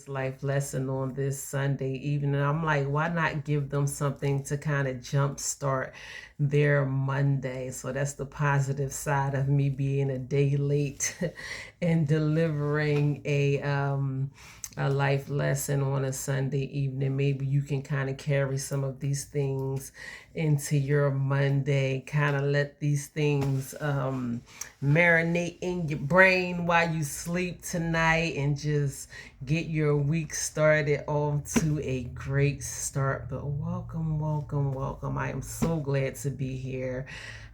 Life lesson on this Sunday evening. I'm like, why not give them something to kind of jumpstart their Monday? So that's the positive side of me being a day late and delivering a life lesson on a Sunday evening. Maybe you can kind of carry some of these things into your Monday, kind of let these things marinate in your brain while you sleep tonight and just get your week started off to a great start. But welcome, welcome, welcome. I am so glad to be here.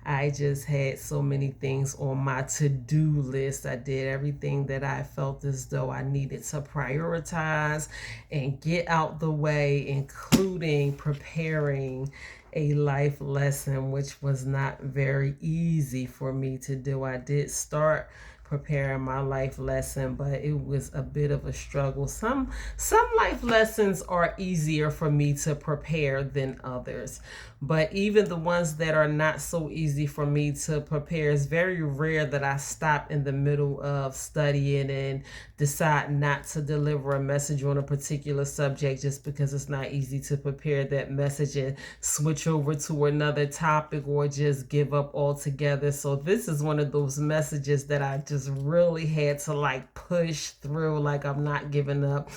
I just had so many things on my to-do list. I did everything that I felt as though I needed to prioritize and get out the way, including preparing a life lesson, which was not very easy for me to do. I did start preparing my life lesson, but it was a bit of a struggle. Some life lessons are easier for me to prepare than others, but even the ones that are not so easy for me to prepare, it's very rare that I stop in the middle of studying and decide not to deliver a message on a particular subject just because it's not easy to prepare that message and switch over to another topic or just give up altogether. So this is one of those messages that I just really had to like push through. Like, I'm not giving up,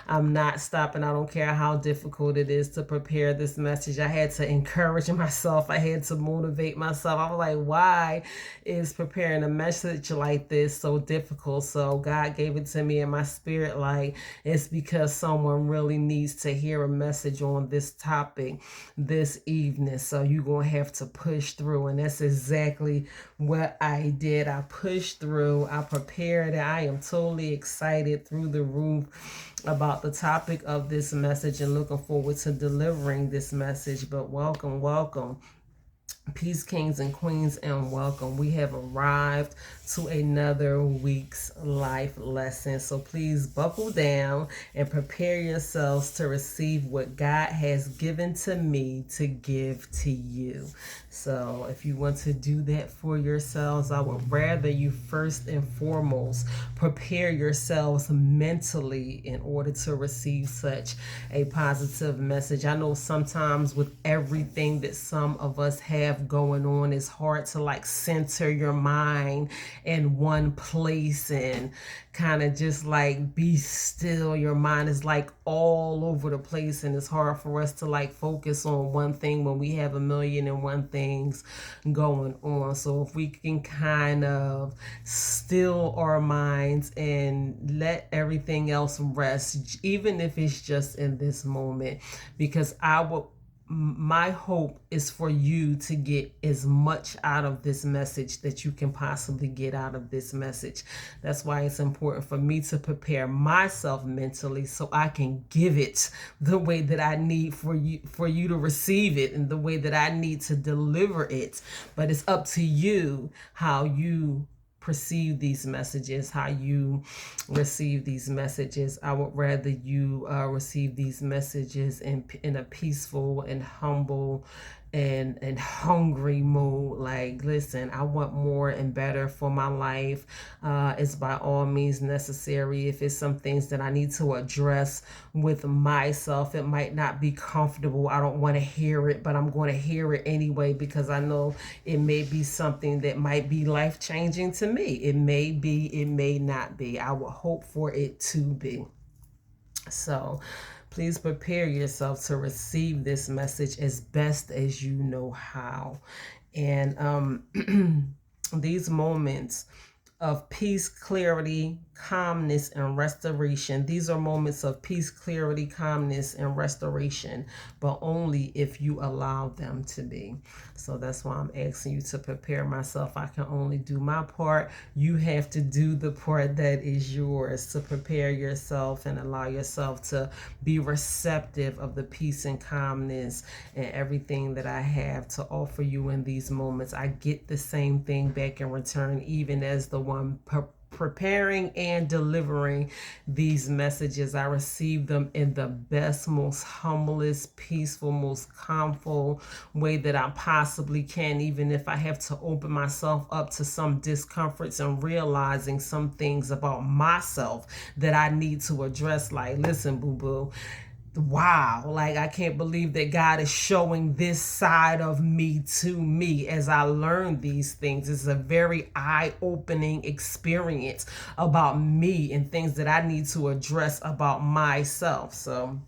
I'm not stopping. I don't care how difficult it is to prepare this message. I had to encourage myself, I had to motivate myself. I was like, why is preparing a message like this so difficult? So God gave it to me in my spirit, like, it's because someone really needs to hear a message on this topic this evening. So you're gonna have to push through, and that's exactly what I did. I pushed through, I prepared, and I am totally excited through the roof about the topic of this message and looking forward to delivering this message. But welcome, welcome. Peace, kings and queens, and welcome. We have arrived to another week's life lesson. So please buckle down and prepare yourselves to receive what God has given to me to give to you. So if you want to do that for yourselves, I would rather you first and foremost prepare yourselves mentally in order to receive such a positive message. I know sometimes with everything that some of us have going on, it's hard to like center your mind in one place and kind of just like be still. Your mind is like all over the place, and it's hard for us to like focus on one thing when we have a million and one things going on. So if we can kind of still our minds and let everything else rest, even if it's just in this moment, because my hope is for you to get as much out of this message that you can possibly get out of this message. That's why it's important for me to prepare myself mentally so I can give it the way that I need for you to receive it and the way that I need to deliver it. But it's up to you how you perceive these messages, how you receive these messages. I would rather you receive these messages in a peaceful and humble and hungry mood. Like, listen, I want more and better for my life. It's by all means necessary. If it's some things that I need to address with myself, it might not be comfortable. I don't want to hear it, but I'm going to hear it anyway because I know it may be something that might be life changing to me. It may be, it may not be. I would hope for it to be. So please prepare yourself to receive this message as best as you know how. And these moments of peace, clarity, calmness, and restoration. These are moments of peace, clarity, calmness, and restoration, but only if you allow them to be. So that's why I'm asking you to prepare myself. I can only do my part. You have to do the part that is yours to prepare yourself and allow yourself to be receptive of the peace and calmness and everything that I have to offer you in these moments. I get the same thing back in return, even as the one preparing and delivering these messages. I receive them in the best, most humblest, peaceful, most calmful way that I possibly can, even if I have to open myself up to some discomforts and realizing some things about myself that I need to address. Like, listen, boo-boo, wow, like I can't believe that God is showing this side of me to me as I learn these things. It's a very eye-opening experience about me and things that I need to address about myself. So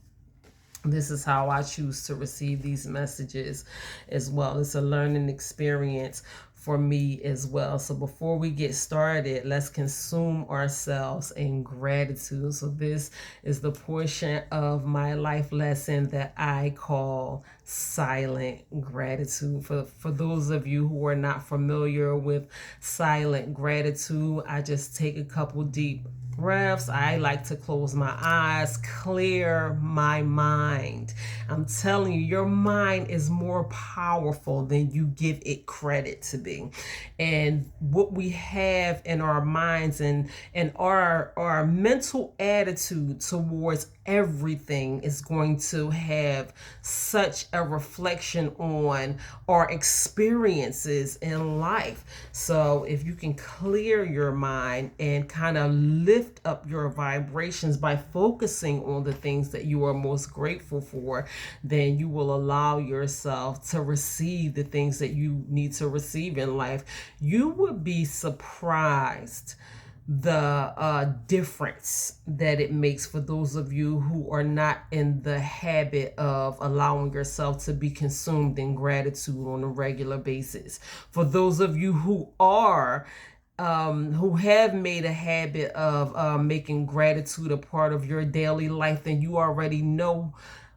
this is how I choose to receive these messages as well. It's a learning experience for me as well. So before we get started, let's consume ourselves in gratitude. So this is the portion of my life lesson that I call silent gratitude. For those of you who are not familiar with silent gratitude, I just take a couple deep breaths. I like to close my eyes, clear my mind. I'm telling you, your mind is more powerful than you give it credit to be. And what we have in our minds and our mental attitude towards everything is going to have such a reflection on our experiences in life. So if you can clear your mind and kind of lift up your vibrations by focusing on the things that you are most grateful for, then you will allow yourself to receive the things that you need to receive in life. You would be surprised the difference that it makes for those of you who are not in the habit of allowing yourself to be consumed in gratitude on a regular basis. For those of you who are who have made a habit of making gratitude a part of your daily life, then you already know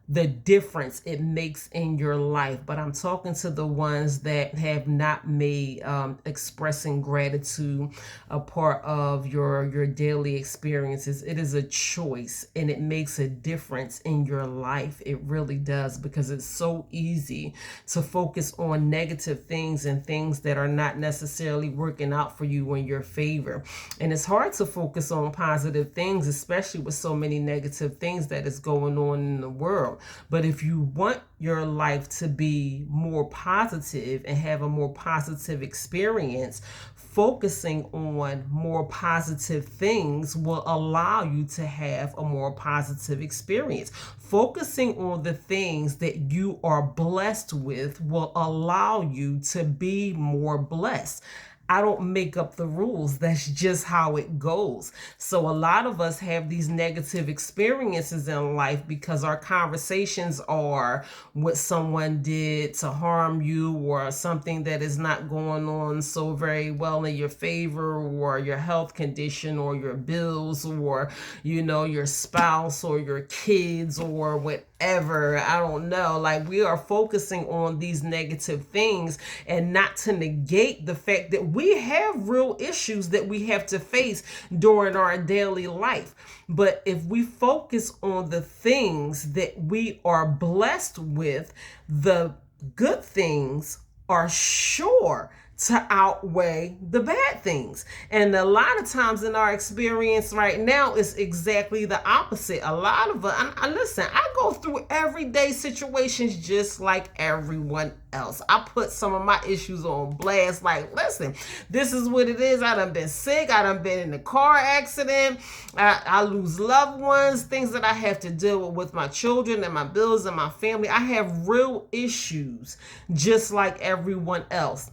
the difference it makes in your life. But I'm talking to the ones that have not made expressing gratitude a part of your daily experiences. It is a choice and it makes a difference in your life. It really does, because it's so easy to focus on negative things and things that are not necessarily working out for you in your favor. And it's hard to focus on positive things, especially with so many negative things that is going on in the world. But if you want your life to be more positive and have a more positive experience, focusing on more positive things will allow you to have a more positive experience. Focusing on the things that you are blessed with will allow you to be more blessed. I don't make up the rules. That's just how it goes. So a lot of us have these negative experiences in life because our conversations are what someone did to harm you, or something that is not going on so very well in your favor, or your health condition, or your bills, or, you know, your spouse or your kids, or whatever. I don't know. Like, we are focusing on these negative things and not to negate the fact that we have real issues that we have to face during our daily life. But if we focus on the things that we are blessed with, the good things are sure to outweigh the bad things. And a lot of times in our experience right now, it's exactly the opposite. A lot of us, listen, I go through everyday situations just like everyone else. I put some of my issues on blast. Like, listen, this is what it is. I done been sick. I done been in a car accident. I lose loved ones, things that I have to deal with my children and my bills and my family. I have real issues just like everyone else.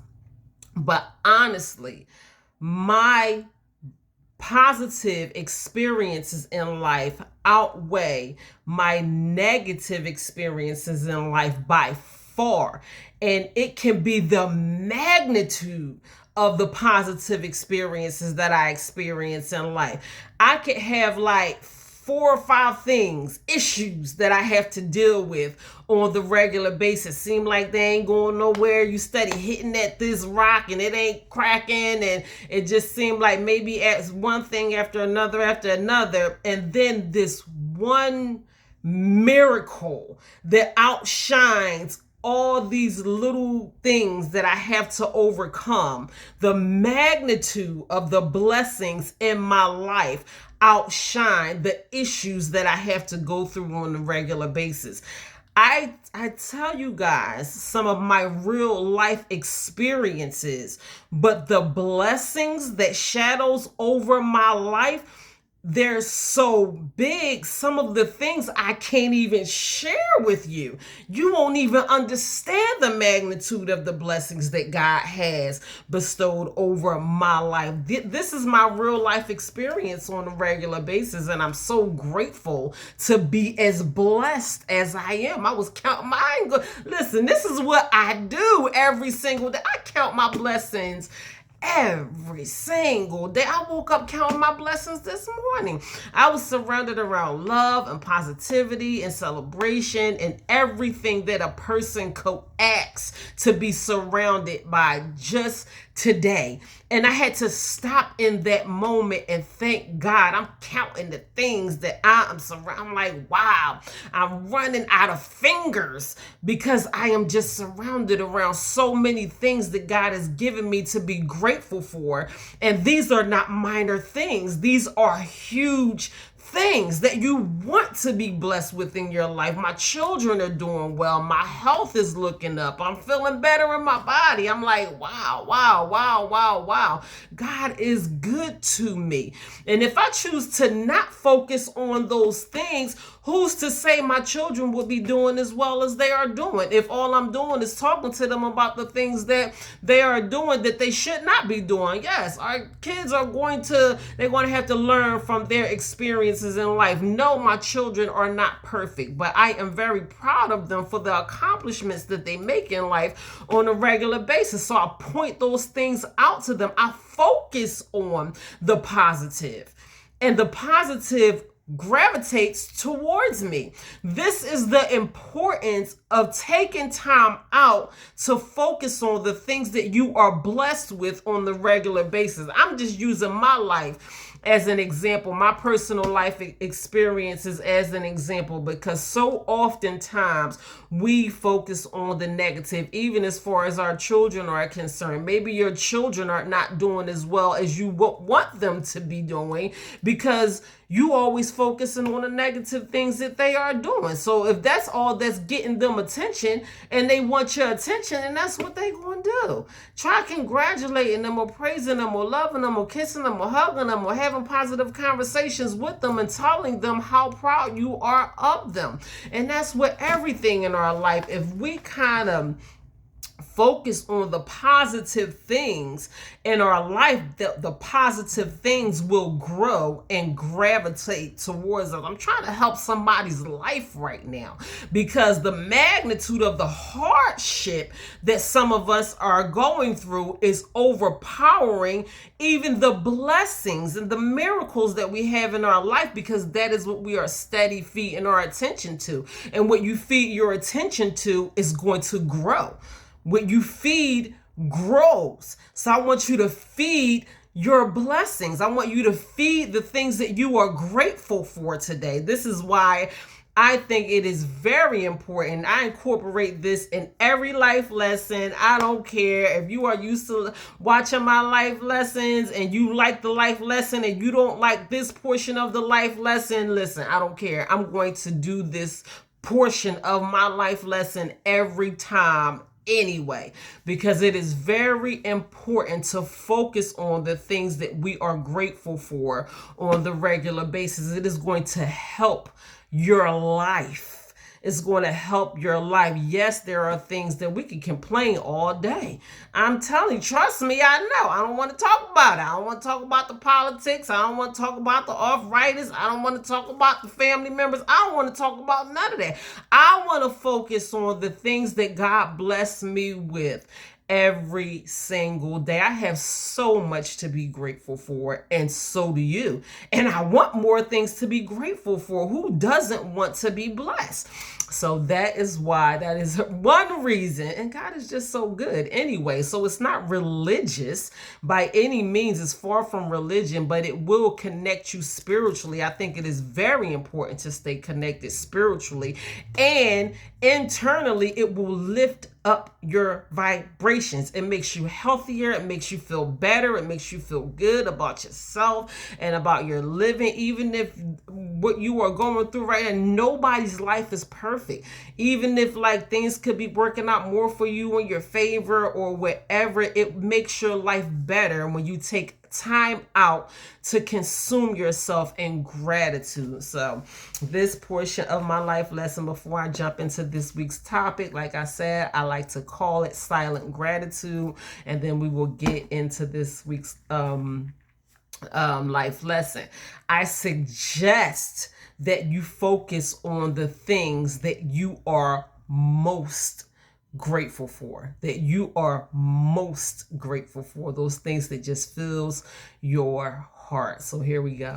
But honestly, my positive experiences in life outweigh my negative experiences in life by far. And it can be the magnitude of the positive experiences that I experience in life. I could have like 4 or 5 things, issues that I have to deal with on the regular basis. Seem like they ain't going nowhere. You steady hitting at this rock and it ain't cracking, and it just seemed like maybe as one thing after another, and then this one miracle that outshines all these little things that I have to overcome, the magnitude of the blessings in my life outshine the issues that I have to go through on a regular basis. I tell you guys some of my real life experiences, but the blessings that shadows over my life, they're so big. Some of the things I can't even share with you. You won't even understand the magnitude of the blessings that God has bestowed over my life. This is my real life experience on a regular basis, and I'm so grateful to be as blessed as I am. I was counting my, listen, this is what I do every single day. I count my blessings every single day. I woke up counting my blessings this morning. I was surrounded around love and positivity and celebration and everything that a person coacts to be surrounded by just today. And I had to stop in that moment and thank God. I'm counting the things that I am surrounded. I'm like, wow, I'm running out of fingers because I am just surrounded around so many things that God has given me to be grateful for. And these are not minor things. These are huge things that you want to be blessed with in your life. My children are doing well. My health is looking up. I'm feeling better in my body. I'm like, wow, wow, wow, wow, wow. God is good to me. And if I choose to not focus on those things, who's to say my children will be doing as well as they are doing if all I'm doing is talking to them about the things that they are doing that they should not be doing? Yes, our kids are they're going to have to learn from their experiences in life. No, my children are not perfect, but I am very proud of them for the accomplishments that they make in life on a regular basis. So I point those things out to them. I focus on the positive, and the positive gravitates towards me. This is the importance of taking time out to focus on the things that you are blessed with on the regular basis. I'm just using my life as an example, my personal life experiences as an example, because so oftentimes we focus on the negative, even as far as our children are concerned. Maybe your children are not doing as well as you want them to be doing because you always focusing on the negative things that they are doing. So if that's all that's getting them attention and they want your attention, and that's what they going to do. Try congratulating them or praising them or loving them or kissing them or hugging them or having positive conversations with them and telling them how proud you are of them. And that's what everything in our life, if we kind of focus on the positive things in our life, the positive things will grow and gravitate towards us. I'm trying to help somebody's life right now because the magnitude of the hardship that some of us are going through is overpowering even the blessings and the miracles that we have in our life, because that is what we are steady feeding our attention to. And what you feed your attention to is going to grow. What you feed grows. So I want you to feed your blessings. I want you to feed the things that you are grateful for today. This is why I think it is very important. I incorporate this in every life lesson. I don't care if you are used to watching my life lessons and you like the life lesson and you don't like this portion of the life lesson. Listen, I don't care. I'm going to do this portion of my life lesson every time anyway, because it is very important to focus on the things that we are grateful for on the regular basis. It is going to help your life. It's going to help your life. Yes, there are things that we can complain all day. I'm telling you, trust me, I know. I don't want to talk about it. I don't want to talk about the politics. I don't want to talk about the arthritis. I don't want to talk about the family members. I don't want to talk about none of that. I want to focus on the things that God blessed me with every single day. I have so much to be grateful for, and so do you. And I want more things to be grateful for. Who doesn't want to be blessed? So that is one reason. And God is just so good anyway. So it's not religious by any means. It's far from religion, but it will connect you spiritually. I think it is very important to stay connected spiritually, and internally it will lift up your vibrations. It makes you healthier. It makes you feel better. It makes you feel good about yourself and about your living. Even if what you are going through right now, nobody's life is perfect. Even if like things could be working out more for you in your favor or whatever, it makes your life better when you take time out to consume yourself in gratitude. So this portion of my life lesson, before I jump into this week's topic, like I said, I like to call it silent gratitude, and then we will get into this week's life lesson. I suggest that you focus on the things that you are most grateful for, those things that just fills your heart. So here we go.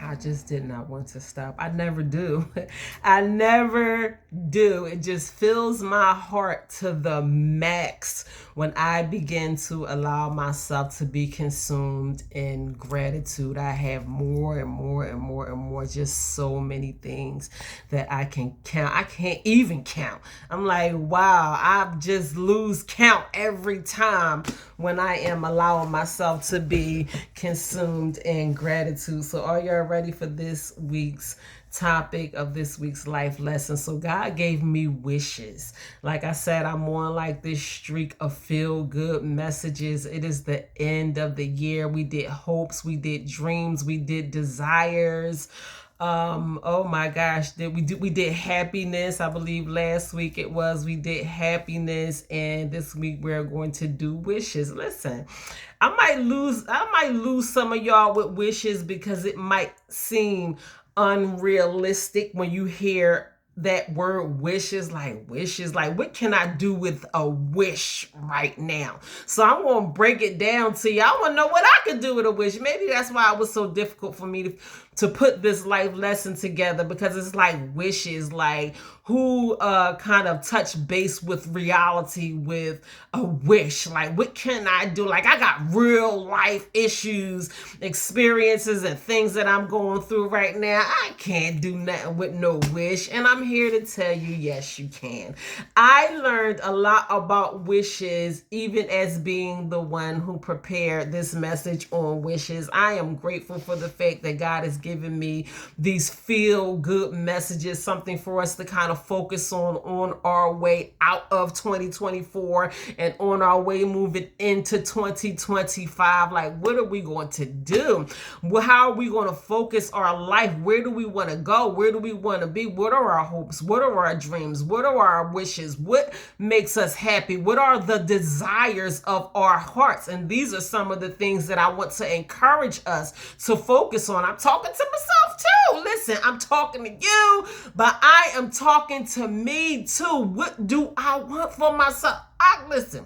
I just did not want to stop. I never do. I never do. It just fills my heart to the max when I begin to allow myself to be consumed in gratitude. I have more and more and more and more, just so many things that I can count. I can't even count. I'm like, wow, I just lose count every time when I am allowing myself to be consumed in gratitude. So are you ready for this week's topic of this week's life lesson? So God gave me wishes. Like I said, I'm on like this streak of feel good messages. It is the end of the year. We did hopes, we did dreams, we did desires. Oh my gosh, we did happiness. I believe last week it was, we did happiness, and this week we're going to do wishes. Listen, I might lose some of y'all with wishes because it might seem unrealistic when you hear that word wishes. Like what can I do with a wish right now? So I'm gonna break it down to you. I want to know what I could do with a wish. Maybe that's why it was so difficult for me to put this life lesson together, because it's like wishes, like who kind of touch base with reality with a wish. Like what can I do? Like I got real life issues, experiences, and things that I'm going through right now. I can't do nothing with no wish, and I'm here to tell you, yes, you can. I learned a lot about wishes, even as being the one who prepared this message on wishes. I am grateful for the fact that God has given me these feel good messages, something for us to kind of focus on our way out of 2024 and on our way moving into 2025. Like, what are we going to do? Well, how are we going to focus our life? Where do we want to go? Where do we want to be? What are our hopes? What are our dreams? What are our wishes? What makes us happy? What are the desires of our hearts? And these are some of the things that I want to encourage us to focus on. I'm talking to myself too. Listen, I'm talking to you, but I am talking to me too. What do I want for myself? Listen,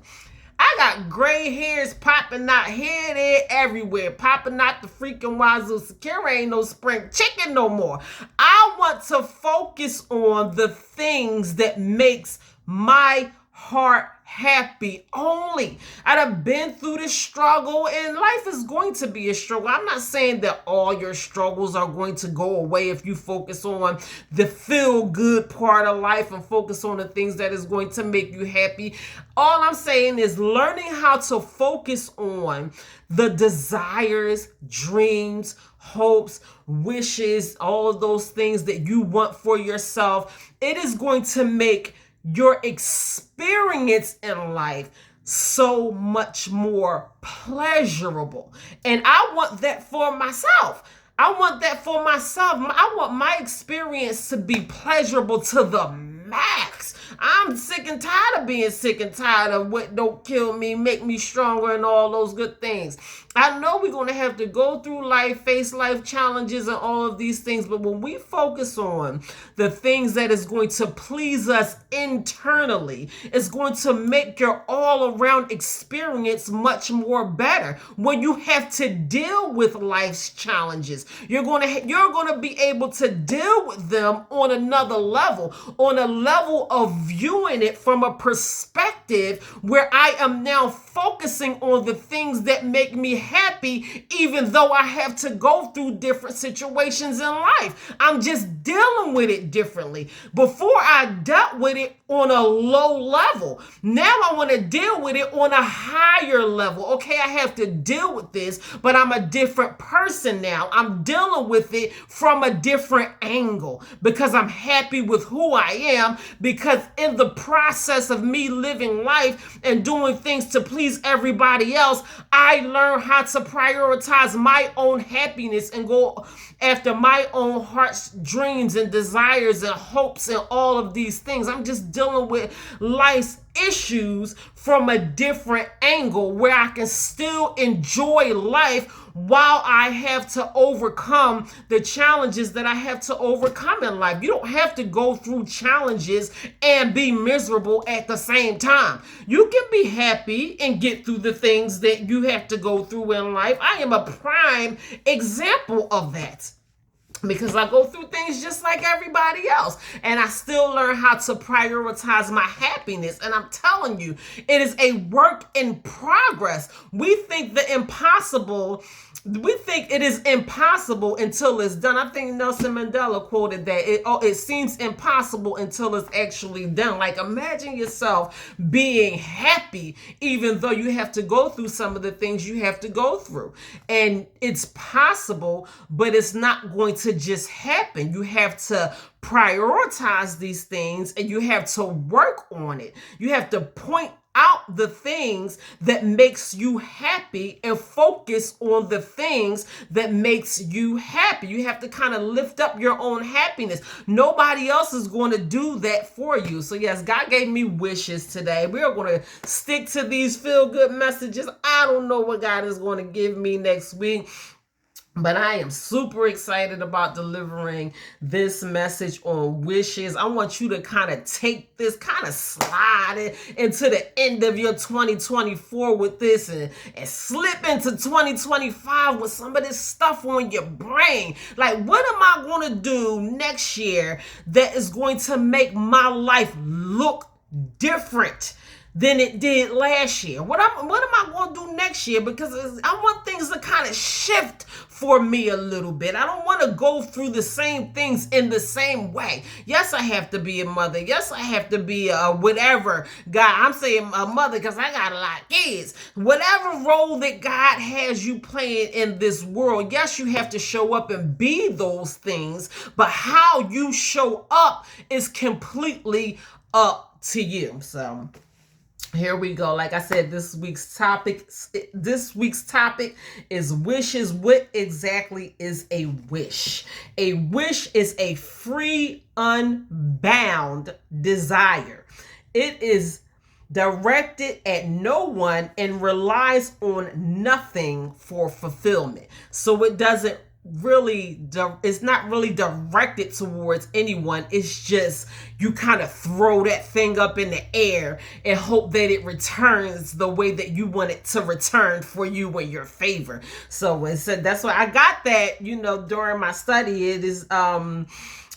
I got gray hairs popping out here, there, everywhere, popping out the freaking wazoo. Secure ain't no spring chicken no more. I want to focus on the things that makes my heart happy only. I done been through this struggle, and life is going to be a struggle. I'm not saying that all your struggles are going to go away if you focus on the feel good part of life and focus on the things that is going to make you happy. All I'm saying is learning how to focus on the desires, dreams, hopes, wishes, all of those things that you want for yourself. It is going to make your experience in life so much more pleasurable. And I want that for myself. I want that for myself. I want my experience to be pleasurable to the max. I'm sick and tired of being sick and tired of what don't kill me, make me stronger, and all those good things. I know we're going to have to go through life, face life challenges and all of these things, but when we focus on the things that is going to please us internally, it's going to make your all-around experience much more better. When you have to deal with life's challenges, you're going to be able to deal with them on another level, on a level of viewing it from a perspective where I am now focusing on the things that make me happy, even though I have to go through different situations in life. I'm just dealing with it differently. Before I dealt with it on a low level. Now I want to deal with it on a higher level. Okay, I have to deal with this, but I'm a different person now. I'm dealing with it from a different angle because I'm happy with who I am, because in the process of me living life and doing things to please everybody else, I learn how to prioritize my own happiness and go after my own heart's dreams and desires and hopes and all of these things. I'm just dealing with life's issues from a different angle where I can still enjoy life while I have to overcome the challenges that I have to overcome in life. You don't have to go through challenges and be miserable at the same time. You can be happy and get through the things that you have to go through in life. I am a prime example of that, because I go through things just like everybody else, and I still learn how to prioritize my happiness. And I'm telling you, it is a work in progress. We think it is impossible until it's done. I think Nelson Mandela quoted that it seems impossible until it's actually done. Like, imagine yourself being happy even though you have to go through some of the things you have to go through. And it's possible, but it's not going to just happen. You have to prioritize these things and you have to work on it. You have to point out the things that makes you happy and focus on the things that makes you happy. You have to kind of lift up your own happiness. Nobody else is going to do that for you. So yes, God gave me wishes today. We are going to stick to these feel-good messages. I don't know what God is going to give me next week, but I am super excited about delivering this message on wishes. I want you to kind of take this, kind of slide it into the end of your 2024 with this and slip into 2025 with some of this stuff on your brain. Like, what am I going to do next year that is going to make my life look different than it did last year? What am I going to do next year? Because I want things to kind of shift for me a little bit. I don't want to go through the same things in the same way. Yes, I have to be a mother. Yes, I have to be a whatever. God, I'm saying a mother because I got a lot of kids. Whatever role that God has you playing in this world, yes, you have to show up and be those things, but how you show up is completely up to you. So here we go. Like I said, this week's topic is wishes. What exactly is a wish? A wish is a free, unbound desire. It is directed at no one and relies on nothing for fulfillment. So it doesn't really, it's not really directed towards anyone. It's just you kind of throw that thing up in the air and hope that it returns the way that you want it to return for you in your favor. So it said, that's why I got that, during my study.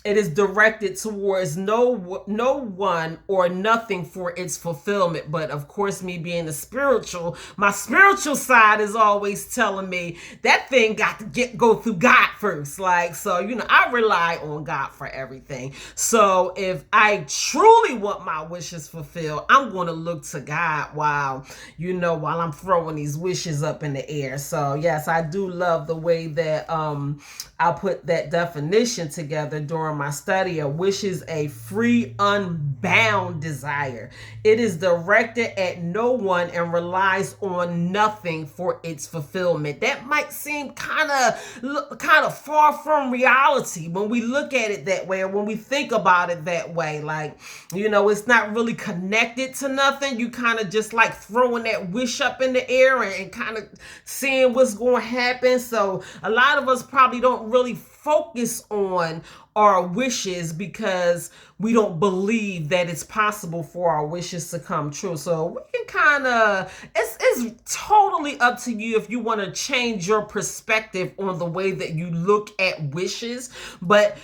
It is directed towards no one or nothing for its fulfillment. But of course, me being my spiritual side is always telling me that thing got to go through God first. Like, so, I rely on God for everything. So if I truly want my wishes fulfilled, I'm going to look to God while I'm throwing these wishes up in the air. So yes, I do love the way that I put that definition together during my study. A wish is a free, unbound desire. It is directed at no one and relies on nothing for its fulfillment. That might seem kind of far from reality when we look at it that way, or when we think about it that way. Like, it's not really connected to nothing. You kind of just like throwing that wish up in the air and kind of seeing what's going to happen. So a lot of us probably don't really focus on our wishes because we don't believe that it's possible for our wishes to come true. So we can kind of, it's totally up to you if you want to change your perspective on the way that you look at wishes. But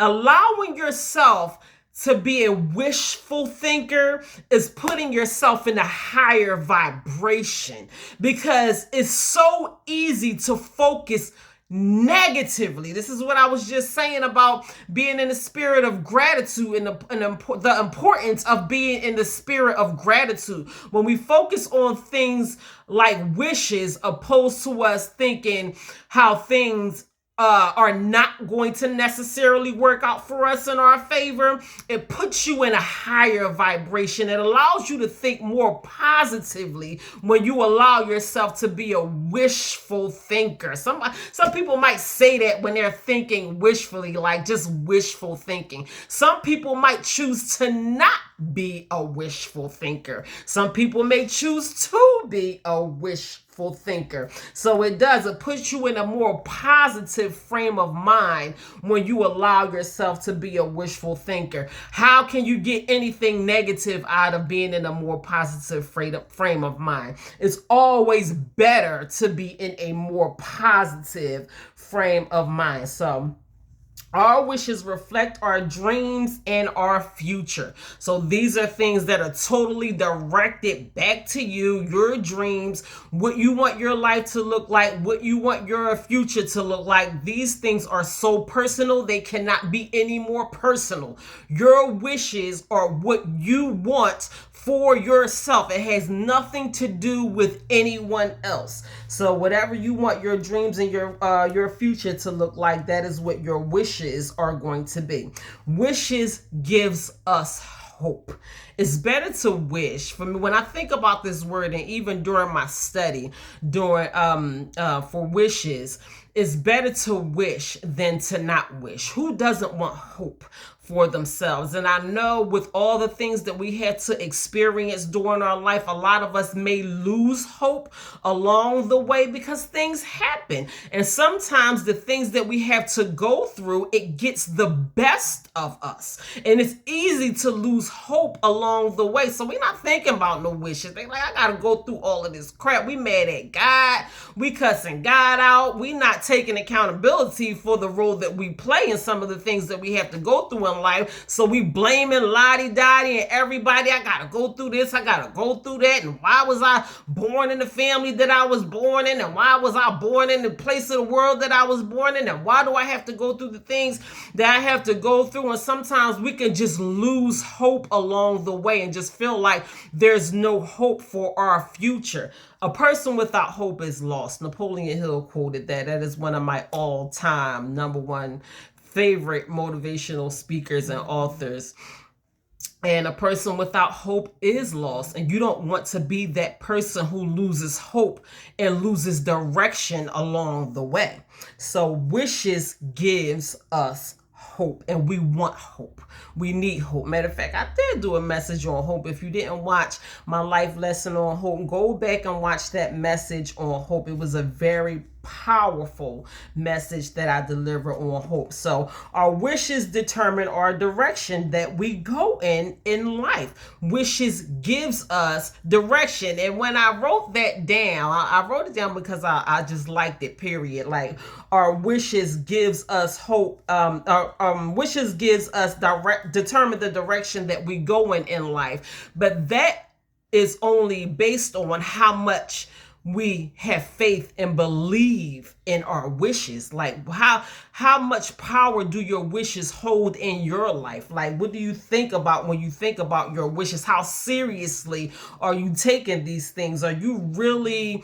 allowing yourself to be a wishful thinker is putting yourself in a higher vibration, because it's so easy to focus negatively. This is what I was just saying about being in the spirit of gratitude and the importance of being in the spirit of gratitude. When we focus on things like wishes, opposed to us thinking how things are not going to necessarily work out for us in our favor, it puts you in a higher vibration. It allows you to think more positively when you allow yourself to be a wishful thinker. Some people might say that when they're thinking wishfully, like just wishful thinking. Some people might choose to not be a wishful thinker. Some people may choose to be a wishful thinker. So it puts you in a more positive frame of mind when you allow yourself to be a wishful thinker. How can you get anything negative out of being in a more positive frame of mind? It's always better to be in a more positive frame of mind. So our wishes reflect our dreams and our future. So these are things that are totally directed back to you, your dreams, what you want your life to look like, what you want your future to look like. These things are so personal, they cannot be any more personal. Your wishes are what you want for yourself. It has nothing to do with anyone else. So whatever you want your dreams and your future to look like, that is what your wishes are going to be. Wishes gives us hope. It's better to wish. For me, when I think about this word, and even during my study, for wishes, it's better to wish than to not wish. Who doesn't want hope for themselves? And I know with all the things that we had to experience during our life, a lot of us may lose hope along the way because things happen. And sometimes the things that we have to go through, it gets the best of us. And it's easy to lose hope along the way. So we're not thinking about no wishes. They're like, I got to go through all of this crap. We mad at God. We cussing God out. We not taking accountability for the role that we play in some of the things that we have to go through in life. So we blaming Lottie-Dottie and everybody. I gotta go through this, I gotta go through that, and why was I born in the family that I was born in, and why was I born in the place of the world that I was born in, and why do I have to go through the things that I have to go through? And sometimes we can just lose hope along the way and just feel like there's no hope for our future. A person without hope is lost. Napoleon Hill quoted that. That is one of my all-time number one favorite motivational speakers and authors. And a person without hope is lost. And you don't want to be that person who loses hope and loses direction along the way. So wishes gives us hope, and we want hope. We need hope. Matter of fact, I did do a message on hope. If you didn't watch my life lesson on hope, go back and watch that message on hope. It was a very powerful message that I deliver on hope. So our wishes determine our direction that we go in life. Wishes gives us direction. And when I wrote that down, I wrote it down because I just liked it, period. Like, our wishes gives us hope. Wishes gives us determine the direction that we go in life. But that is only based on how much we have faith and believe in our wishes. Like, how much power do your wishes hold in your life? Like, what do you think about when you think about your wishes? How seriously are you taking these things? Are you really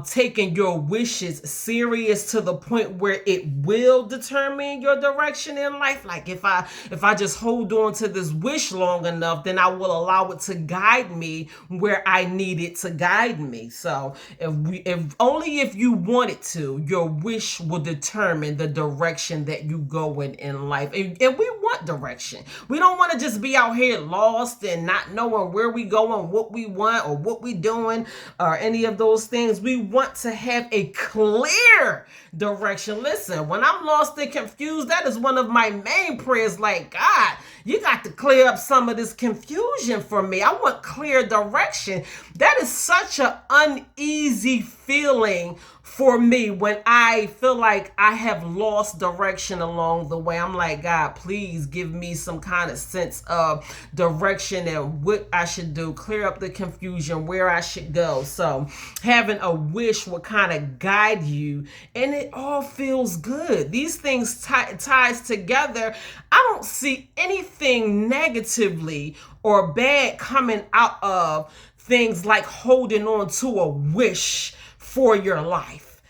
taking your wishes serious to the point where it will determine your direction in life? Like, if I just hold on to this wish long enough, then I will allow it to guide me where I need it to guide me. So if only if you want it to, your wish will determine the direction that you go in life. And we want direction. We don't want to just be out here lost and not knowing where we going, what we want, or what we doing, or any of those things. We want to have a clear direction. Listen, when I'm lost and confused, that is one of my main prayers. Like, God, you got to clear up some of this confusion for me. I want clear direction. That is such an uneasy feeling for me when I feel like I have lost direction along the way. I'm like, God, please give me some kind of sense of direction and what I should do. Clear up the confusion, where I should go. So having a wish will kind of guide you, and it all feels good. These things ties together. I don't see anything negatively or bad coming out of things like holding on to a wish for your life,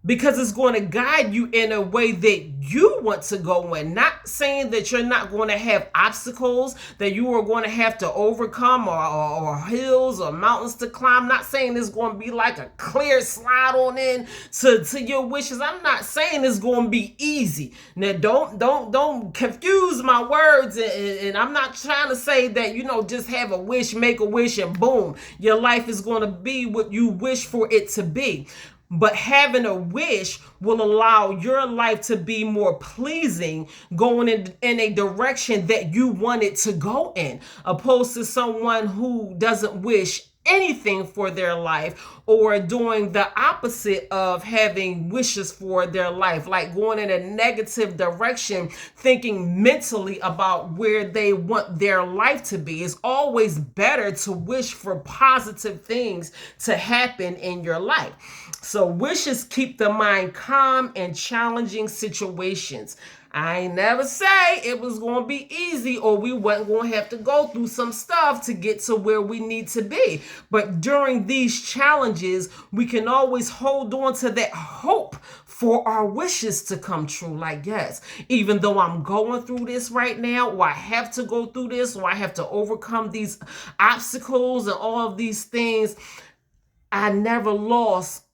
because it's going to guide you in a way that you want to go in. Not saying that you're not going to have obstacles that you are going to have to overcome, or hills or mountains to climb. Not saying it's going to be like a clear slide on in to your wishes. I'm not saying it's going to be easy. Now, don't confuse my words. And I'm not trying to say that, just have a wish, make a wish, and boom, your life is going to be what you wish for it to be. But having a wish will allow your life to be more pleasing, going in a direction that you want it to go in, opposed to someone who doesn't wish anything for their life, or doing the opposite of having wishes for their life, like going in a negative direction, thinking mentally about where they want their life to be. It's always better to wish for positive things to happen in your life. So wishes keep the mind calm in challenging situations. I ain't never say it was going to be easy, or we wasn't going to have to go through some stuff to get to where we need to be. But during these challenges, we can always hold on to that hope for our wishes to come true. Like, yes, even though I'm going through this right now, or I have to go through this, or I have to overcome these obstacles and all of these things, I never lost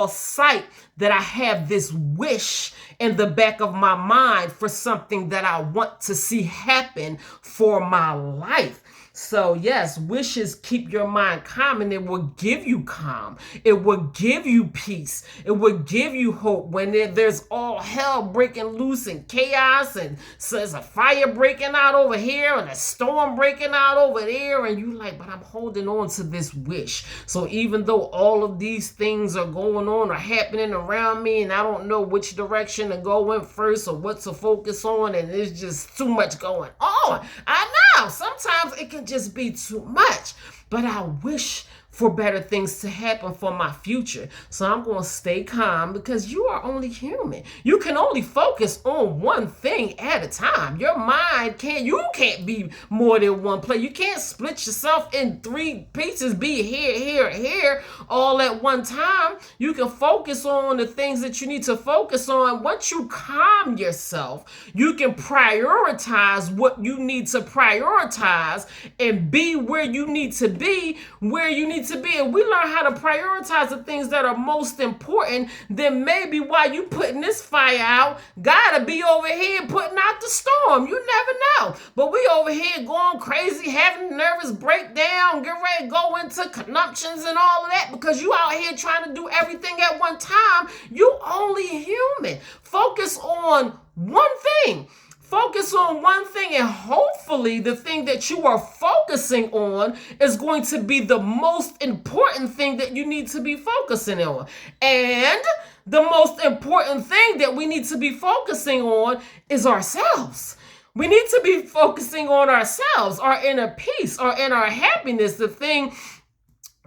sight that I have this wish in the back of my mind for something that I want to see happen for my life. So yes, wishes keep your mind calm, and it will give you calm. It will give you peace. It will give you hope when there's all hell breaking loose and chaos, and so there's a fire breaking out over here and a storm breaking out over there, and you like, but I'm holding on to this wish. So even though all of these things are going on or happening around me, and I don't know which direction to go in first or what to focus on, and there's just too much going on. I know sometimes it can just be too much, but I wish for better things to happen for my future. So I'm going to stay calm, because you are only human. You can only focus on one thing at a time. Your mind can't be more than one place. You can't split yourself in 3 pieces, be here, all at one time. You can focus on the things that you need to focus on. Once you calm yourself, you can prioritize what you need to prioritize and be where you need to be, where you need to be. If we learn how to prioritize the things that are most important, then maybe while you putting this fire out, gotta be over here putting out the storm. You never know. But we over here going crazy, having a nervous breakdown, get ready to go into conniptions and all of that because you out here trying to do everything at one time. You only human. Focus on one thing. Focus on one thing, and hopefully the thing that you are focusing on is going to be the most important thing that you need to be focusing on. And the most important thing that we need to be focusing on is ourselves. We need to be focusing on ourselves, our inner peace, our inner happiness, the thing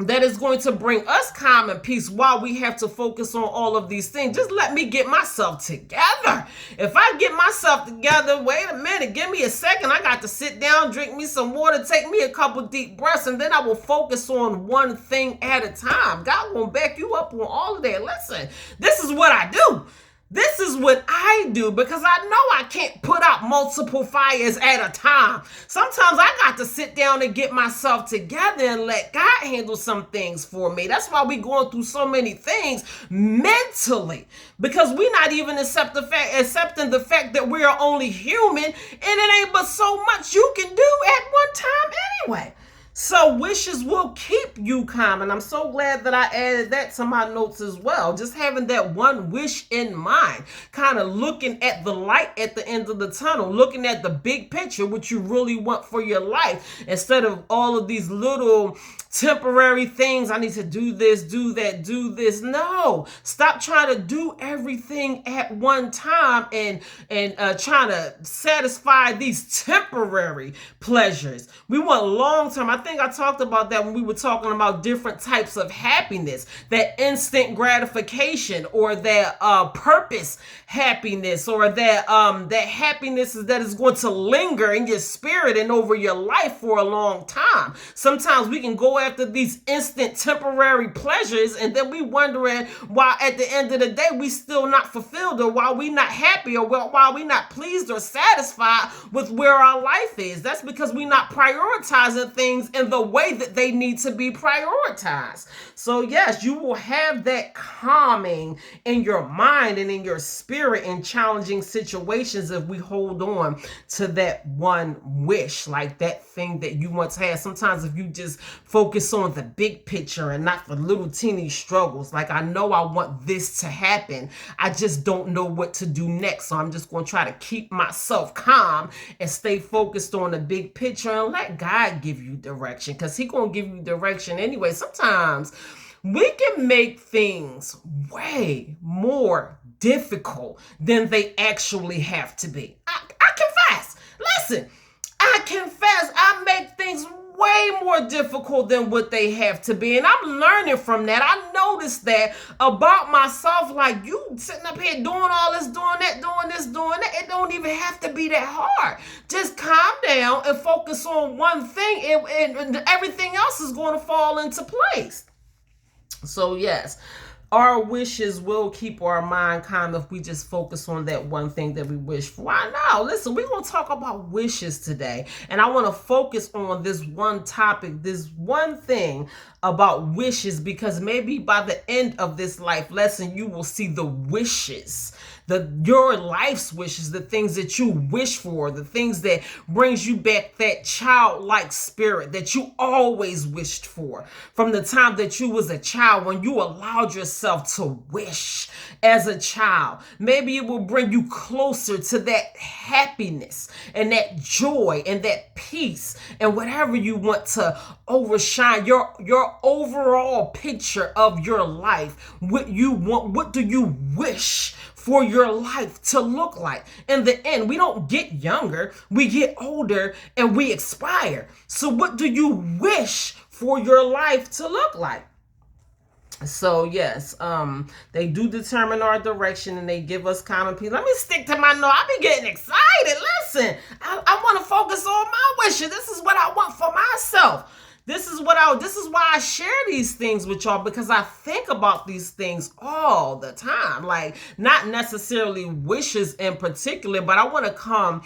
that is going to bring us calm and peace while we have to focus on all of these things. Just let me get myself together. If I get myself together, wait a minute, give me a second. I got to sit down, drink me some water, take me a couple deep breaths, and then I will focus on one thing at a time. God won't back you up on all of that. Listen, this is what I do. This is what I do because I know I can't put out multiple fires at a time. Sometimes I got to sit down and get myself together and let God handle some things for me. That's why we going through so many things mentally, because we're not even accepting the fact that we are only human, and it ain't but so much you can do at one time anyway. So wishes will keep you calm. And I'm so glad that I added that to my notes as well. Just having that one wish in mind, kind of looking at the light at the end of the tunnel, looking at the big picture, what you really want for your life, instead of all of these little temporary things. I need to do this, do that, do this. No, stop trying to do everything at one time and trying to satisfy these temporary pleasures. We want long-term. I think I talked about that when we were talking about different types of happiness, that instant gratification, or that purpose happiness, or that happiness that is going to linger in your spirit and over your life for a long time. Sometimes we can go after these instant temporary pleasures, and then we wondering why at the end of the day we still not fulfilled, or why we not happy, or why we not pleased or satisfied with where our life is. That's because we not prioritizing things in the way that they need to be prioritized. So yes, you will have that calming in your mind and in your spirit in challenging situations if we hold on to that one wish, like that thing that you want to have. Sometimes if you just focus on the big picture and not the little teeny struggles, like I know I want this to happen, I just don't know what to do next. So I'm just going to try to keep myself calm and stay focused on the big picture and let God give you direction, because He's going to give you direction anyway. Sometimes we can make things way more difficult than they actually have to be. I confess. Listen, I confess I make things way more difficult than what they have to be. And I'm learning from that. I noticed that about myself. Like, you sitting up here doing all this, doing that, doing this, doing that. It don't even have to be that hard. Just calm down and focus on one thing, and everything else is going to fall into place. So yes, our wishes will keep our mind calm if we just focus on that one thing that we wish for. Why not? Listen, we're going to talk about wishes today. And I want to focus on this one topic, this one thing about wishes, because maybe by the end of this life lesson, you will see the wishes, your life's wishes, the things that you wish for, the things that brings you back that childlike spirit that you always wished for from the time that you was a child, when you allowed yourself to wish as a child. Maybe it will bring you closer to that happiness and that joy and that peace and whatever you want to overshine your overall picture of your life. What you want, what do you wish for your life to look like? In the end, we don't get younger, we get older and we expire. So what do you wish for your life to look like? So yes, they do determine our direction and they give us common peace. Let me stick to my note. I be getting excited. Listen, I want to focus on my wishes. This is what I want for myself. This is why I share these things with y'all, because I think about these things all the time. Like, not necessarily wishes in particular, but I want to come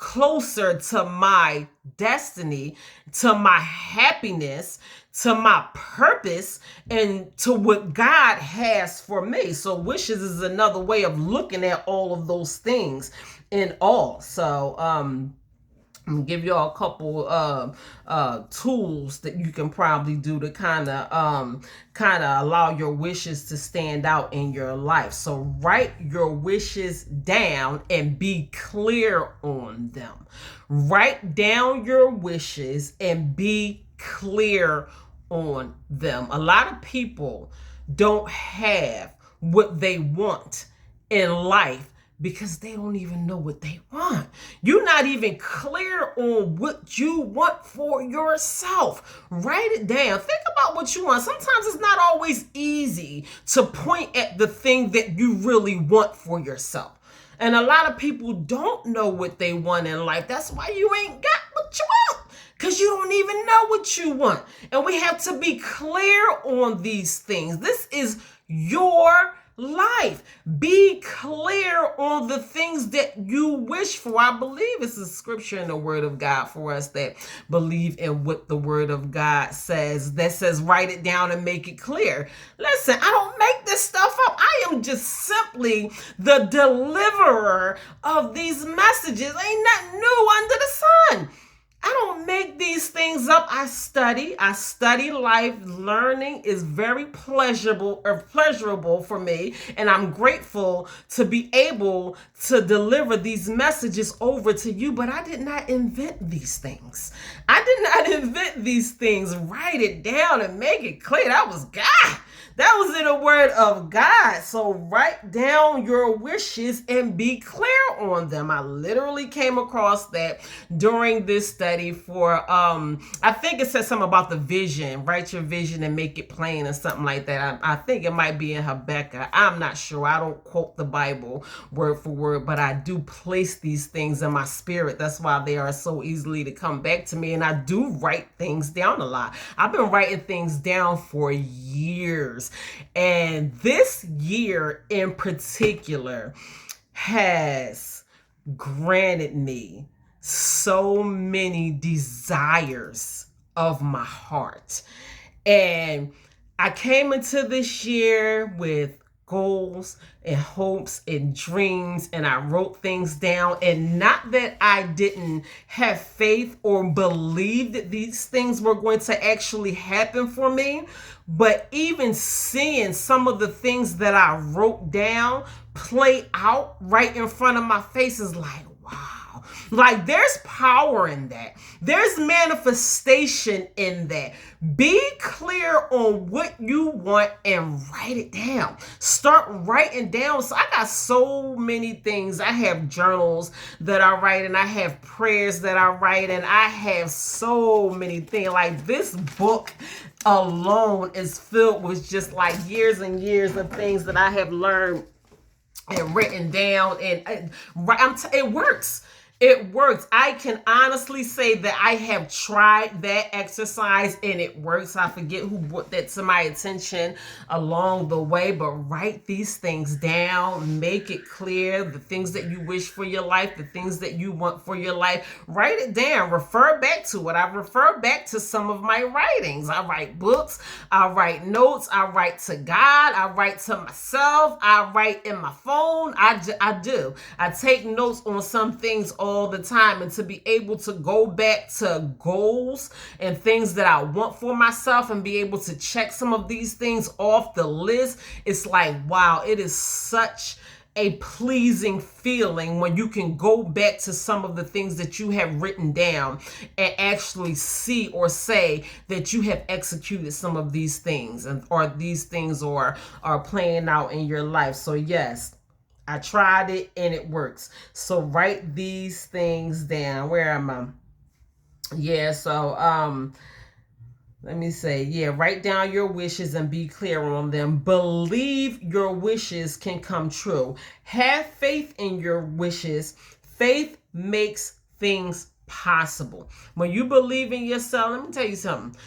closer to my destiny, to my happiness, to my purpose, and to what God has for me. So wishes is another way of looking at all of those things in all. So I'm gonna give y'all a couple tools that you can probably do to kind of allow your wishes to stand out in your life. So write your wishes down and be clear on them. Write down your wishes and be clear on them. A lot of people don't have what they want in life because they don't even know what they want. You're not even clear on what you want for yourself. Write it down. Think about what you want. Sometimes it's not always easy to point at the thing that you really want for yourself. And a lot of people don't know what they want in life. That's why you ain't got what you want, because you don't even know what you want. And we have to be clear on these things. This is your life. Be clear on the things that you wish for. I believe it's a scripture in the Word of God for us that believe in what the Word of God says, that says write it down and make it clear. Listen, I don't make this stuff up. I am just simply the deliverer of these messages. Ain't nothing new under the sun. I don't make these things up. I study life. Learning is very pleasurable for me. And I'm grateful to be able to deliver these messages over to you. But I did not invent these things. I did not invent these things. Write it down and make it clear. That was God. That was in the Word of God. So write down your wishes and be clear on them. I literally came across that during this study for, I think it said something about the vision. Write your vision and make it plain or something like that. I think it might be in Habakkuk. I'm not sure. I don't quote the Bible word for word, but I do place these things in my spirit. That's why they are so easily to come back to me. And I do write things down a lot. I've been writing things down for years. And this year in particular has granted me so many desires of my heart. And I came into this year with goals and hopes and dreams, and I wrote things down. And not that I didn't have faith or believe that these things were going to actually happen for me, but even seeing some of the things that I wrote down play out right in front of my face is like, wow. Like, there's power in that. There's manifestation in that. Be clear on what you want and write it down. Start writing down. So I got so many things. I have journals that I write, and I have prayers that I write, and I have so many things. Like, this book alone is filled with just like years and years of things that I have learned and written down, and it works. It works. I can honestly say that I have tried that exercise and it works. I forget who brought that to my attention along the way, but write these things down, make it clear, the things that you wish for your life, the things that you want for your life. Write it down, refer back to it. I refer back to some of my writings. I write books, I write notes, I write to God, I write to myself, I write in my phone. I do. I take notes on some things all the time, and to be able to go back to goals and things that I want for myself and be able to check some of these things off the list, it's like, wow, it is such a pleasing feeling when you can go back to some of the things that you have written down and actually see or say that you have executed some of these things, and or these things are playing out in your life. So yes, I tried it and it works. So write these things down. Where am I? Yeah, so let me say, yeah, write down your wishes and be clear on them. Believe your wishes can come true. Have faith in your wishes. Faith makes things possible. When you believe in yourself, let me tell you something.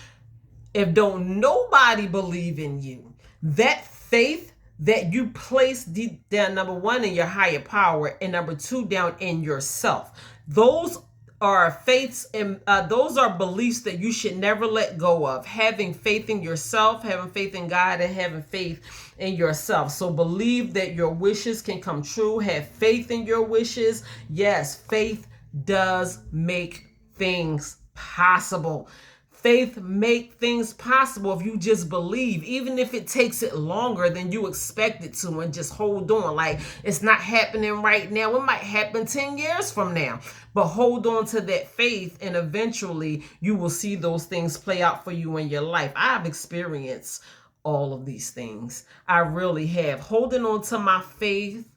If don't nobody believe in you, that faith, that you place down, number one, in your higher power, and number two, down in yourself. Those are faiths, and those are beliefs that you should never let go of. Having faith in yourself, having faith in God, and having faith in yourself. So believe that your wishes can come true. Have faith in your wishes. Yes, faith does make things possible. Faith make things possible if you just believe, even if it takes it longer than you expect it to, and just hold on. Like, it's not happening right now. It might happen 10 years from now, but hold on to that faith, and eventually you will see those things play out for you in your life. I've experienced all of these things. I really have. Holding on to my faith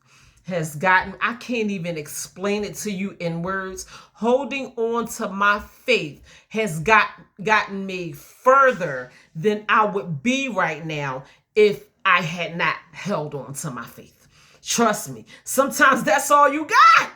has gotten, I can't even explain it to you in words. Holding on to my faith has gotten me further than I would be right now if I had not held on to my faith. Trust me, sometimes that's all you got.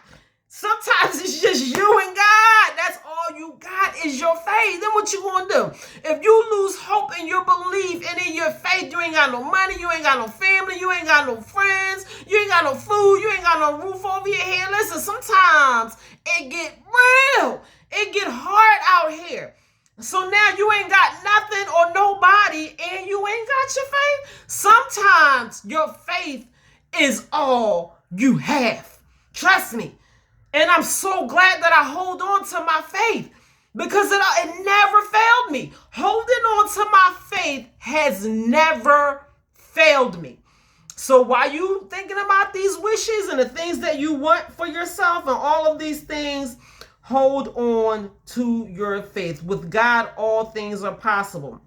Sometimes it's just you and God. That's all you got is your faith. Then what you gonna do? If you lose hope in your belief and in your faith, you ain't got no money, you ain't got no family, you ain't got no friends, you ain't got no food, you ain't got no roof over your head. Listen, sometimes it get real. It get hard out here. So now you ain't got nothing or nobody, and you ain't got your faith. Sometimes your faith is all you have. Trust me. And I'm so glad that I hold on to my faith, because it never failed me. Holding on to my faith has never failed me. So while you thinking about these wishes and the things that you want for yourself and all of these things, hold on to your faith. With God, all things are possible.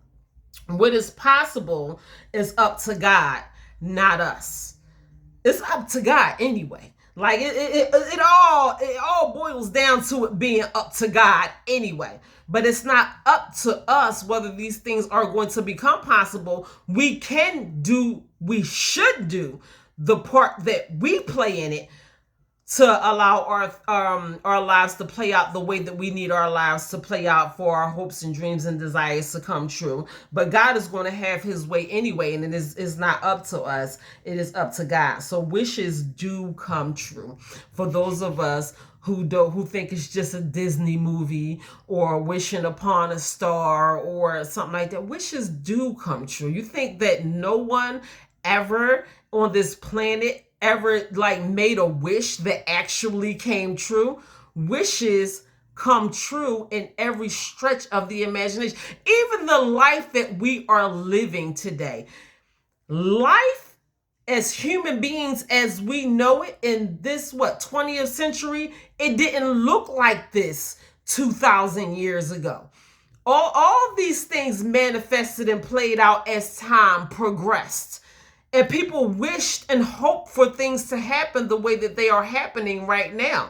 What is possible is up to God, not us. It's up to God anyway. Like it all boils down to it being up to God anyway. But it's not up to us whether these things are going to become possible. We should do the part that we play in it to allow our lives to play out the way that we need our lives to play out for our hopes and dreams and desires to come true. But God is going to have his way anyway, and it is not up to us. It is up to God. So wishes do come true. For those of us who think it's just a Disney movie or wishing upon a star or something like that, wishes do come true. You think that no one ever on this planet ever made a wish that actually came true? Wishes come true in every stretch of the imagination. Even the life that we are living today, life as human beings as we know it in this 20th century, it didn't look like this 2,000 years ago. All these things manifested and played out as time progressed. And people wished and hoped for things to happen the way that they are happening right now.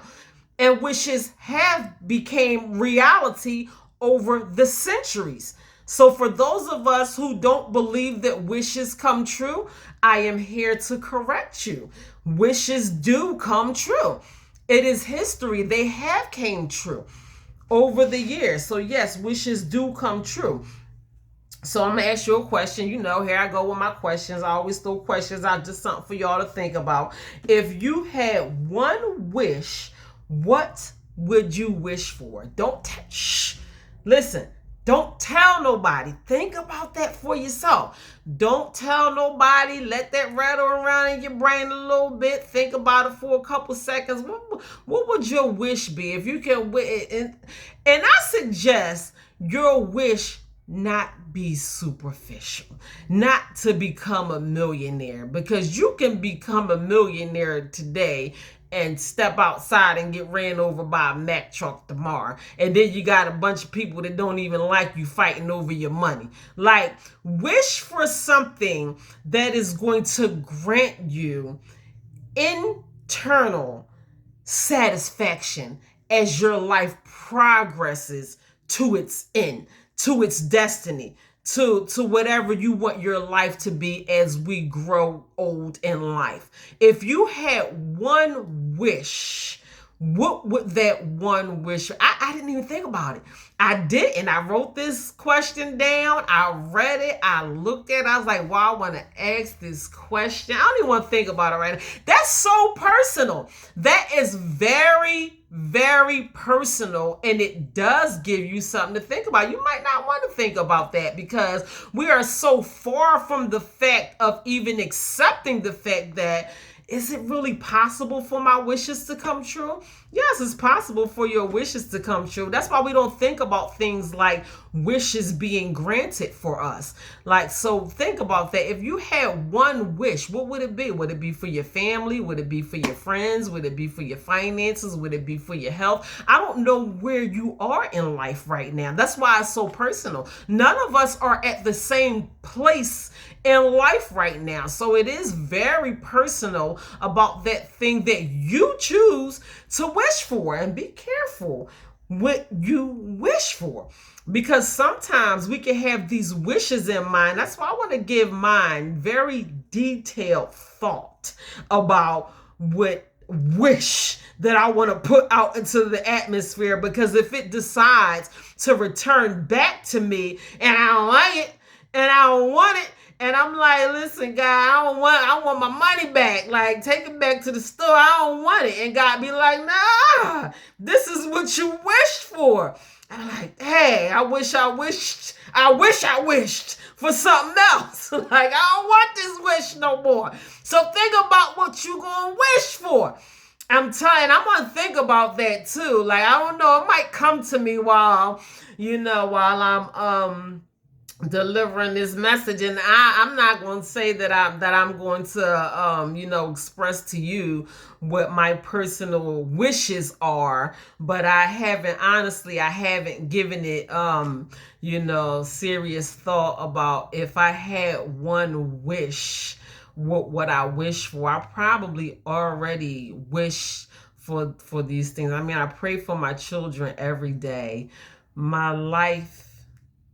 And wishes have became reality over the centuries. So for those of us who don't believe that wishes come true, I am here to correct you. Wishes do come true. It is history. They have came true over the years. So yes, wishes do come true. So I'm going to ask you a question. You know, here I go with my questions. I always throw questions out, just something for y'all to think about. If you had one wish, what would you wish for? Listen, don't tell nobody. Think about that for yourself. Don't tell nobody. Let that rattle around in your brain a little bit. Think about it for a couple seconds. What would your wish be? If you can, and I suggest your wish not be superficial, not to become a millionaire, because you can become a millionaire today and step outside and get ran over by a Mack truck tomorrow. And then you got a bunch of people that don't even like you fighting over your money. Like, wish for something that is going to grant you internal satisfaction as your life progresses to its end, to its destiny, to whatever you want your life to be as we grow old in life. If you had one wish, what would that one wish? I didn't even think about it. I did, and I wrote this question down. I read it. I looked at it. I was like, wow, I want to ask this question. I don't even want to think about it right now. That's so personal. That is very, very personal, and it does give you something to think about. You might not want to think about that because we are so far from the fact of even accepting the fact that, is it really possible for my wishes to come true? Yes, it's possible for your wishes to come true. That's why we don't think about things like wishes being granted for us. Like, so think about that. If you had one wish, what would it be? Would it be for your family? Would it be for your friends? Would it be for your finances? Would it be for your health? I don't know where you are in life right now. That's why it's so personal. None of us are at the same place in life right now. So it is very personal about that thing that you choose to wish for, and be careful what you wish for, because sometimes we can have these wishes in mind. That's why I want to give mine very detailed thought about what wish that I want to put out into the atmosphere, because if it decides to return back to me and I don't like it and I don't want it, and I'm like, listen, God, I want my money back. Like, take it back to the store. I don't want it. And God be like, nah, this is what you wished for. And I'm like, hey, I wished for something else. Like, I don't want this wish no more. So think about what you gonna wish for. I'm I'm gonna think about that too. Like, I don't know, it might come to me while I'm delivering this message, and I'm not going to say that I'm going to express to you what my personal wishes are, but I haven't given it serious thought about if I had one wish, what would I wish for. I probably already wish for these things. I mean, I pray for my children every day. My life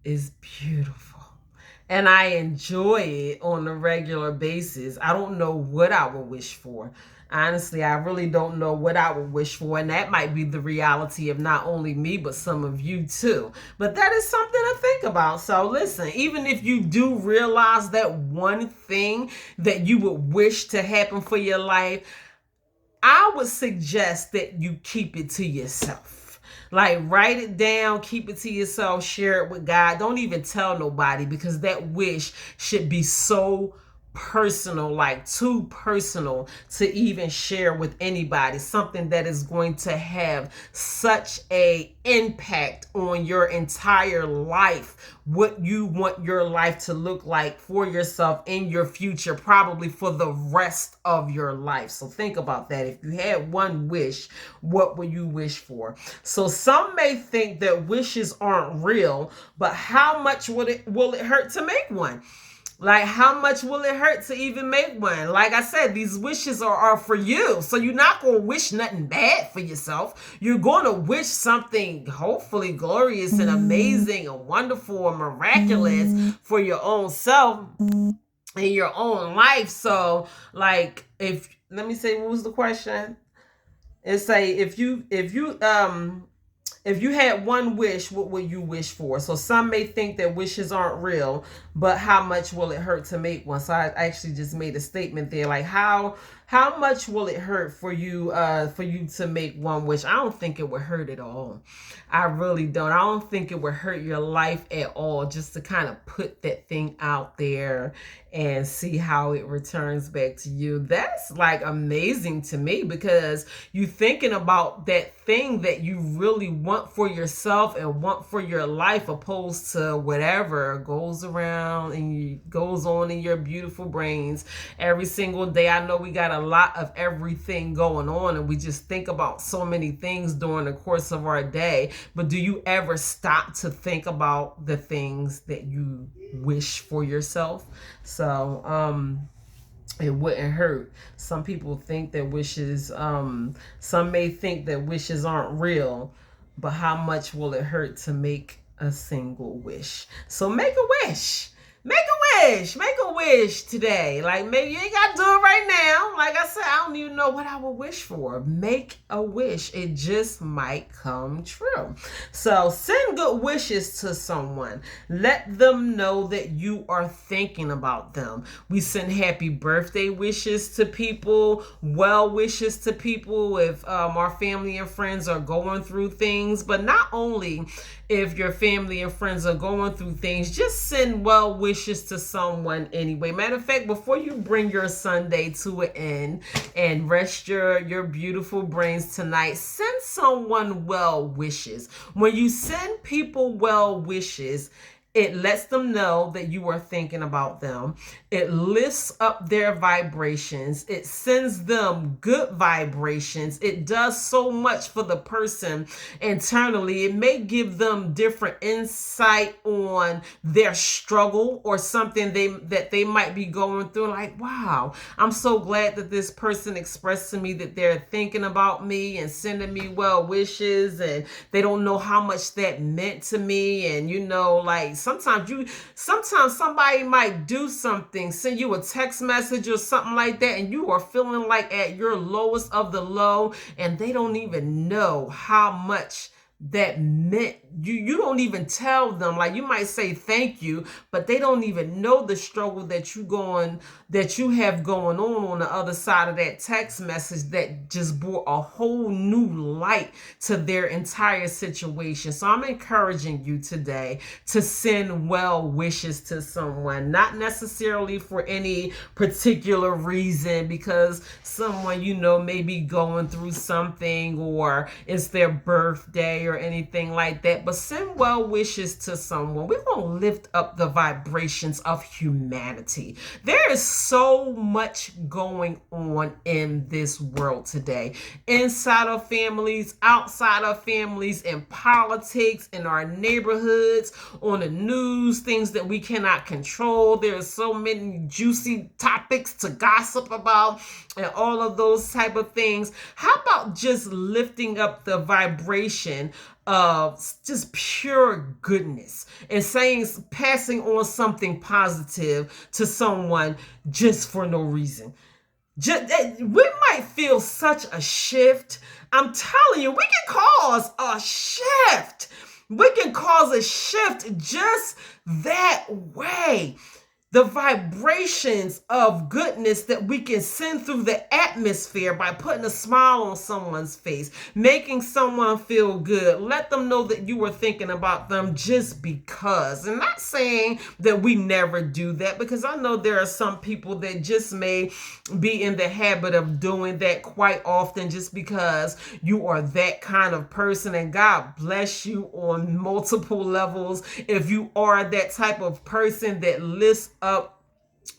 is beautiful and I enjoy it on a regular basis. I don't know what I would wish for. Honestly, I really don't know what I would wish for, and that might be the reality of not only me but some of you too. But that is something to think about. So listen, even if you do realize that one thing that you would wish to happen for your life, I would suggest that you keep it to yourself. Like, write it down, keep it to yourself, share it with God. Don't even tell nobody, because that wish should be so personal, like too personal to even share with anybody. Something that is going to have such a impact on your entire life, what you want your life to look like for yourself in your future, probably for the rest of your life. So think about that. If you had one wish, what would you wish for? So some may think that wishes aren't real, but how much will it hurt to make one? Like, how much will it hurt to even make one? Like I said, these wishes are for you. So you're not going to wish nothing bad for yourself. You're going to wish something hopefully glorious and amazing and wonderful and miraculous for your own self in your own life. So, like, let me say, what was the question? It's say, if you had one wish, what would you wish for? So some may think that wishes aren't real, but how much will it hurt to make one? So I actually just made a statement there, like how much will it hurt for you to make one wish? I don't think it would hurt at all. I really don't. I don't think it would hurt your life at all, just to kind of put that thing out there and see how it returns back to you. That's like amazing to me, because you thinking about that thing that you really want for yourself and want for your life, opposed to whatever goes around and goes on in your beautiful brains every single day. I know we got a lot of everything going on, and we just think about so many things during the course of our day. But do you ever stop to think about the things that you wish for yourself? So it wouldn't hurt. Some people think that wishes, some may think that wishes aren't real, but how much will it hurt to make a single wish? So make a wish. Make a wish today. Like, maybe you ain't got to do it right now. Like I said, I don't even know what I would wish for. Make a wish. It just might come true. So send good wishes to someone. Let them know that you are thinking about them. We send happy birthday wishes to people, well wishes to people if our family and friends are going through things. But not only if your family and friends are going through things, just send well wishes to someone anyway. Matter of fact, before you bring your Sunday to an end and rest your beautiful brains tonight, send someone well wishes. When you send people well wishes, it lets them know that you are thinking about them. It lifts up their vibrations. It sends them good vibrations. It does so much for the person internally. It may give them different insight on their struggle or something that they might be going through. Like, wow, I'm so glad that this person expressed to me that they're thinking about me and sending me well wishes, and they don't know how much that meant to me. And like, sometimes somebody might do something, send you a text message or something like that, and you are feeling like at your lowest of the low, and they don't even know how much that meant. You don't even tell them. Like, you might say thank you, but they don't even know the struggle that you have going on the other side of that text message that just brought a whole new light to their entire situation. So I'm encouraging you today to send well wishes to someone, not necessarily for any particular reason, because someone may be going through something or it's their birthday or anything like that. But send well wishes to someone. We're going to lift up the vibrations of humanity. There is so much going on in this world today, inside of families, outside of families, in politics, in our neighborhoods, on the news, things that we cannot control. There are so many juicy topics to gossip about and all of those type of things. How about just lifting up the vibration of just pure goodness and passing on something positive to someone just for no reason? We might feel such a shift. I'm telling you, we can cause a shift. We can cause a shift just that way. The vibrations of goodness that we can send through the atmosphere by putting a smile on someone's face, making someone feel good. Let them know that you were thinking about them just because. And not saying that we never do that, because I know there are some people that just may be in the habit of doing that quite often just because you are that kind of person. And God bless you on multiple levels if you are that type of person that lifts up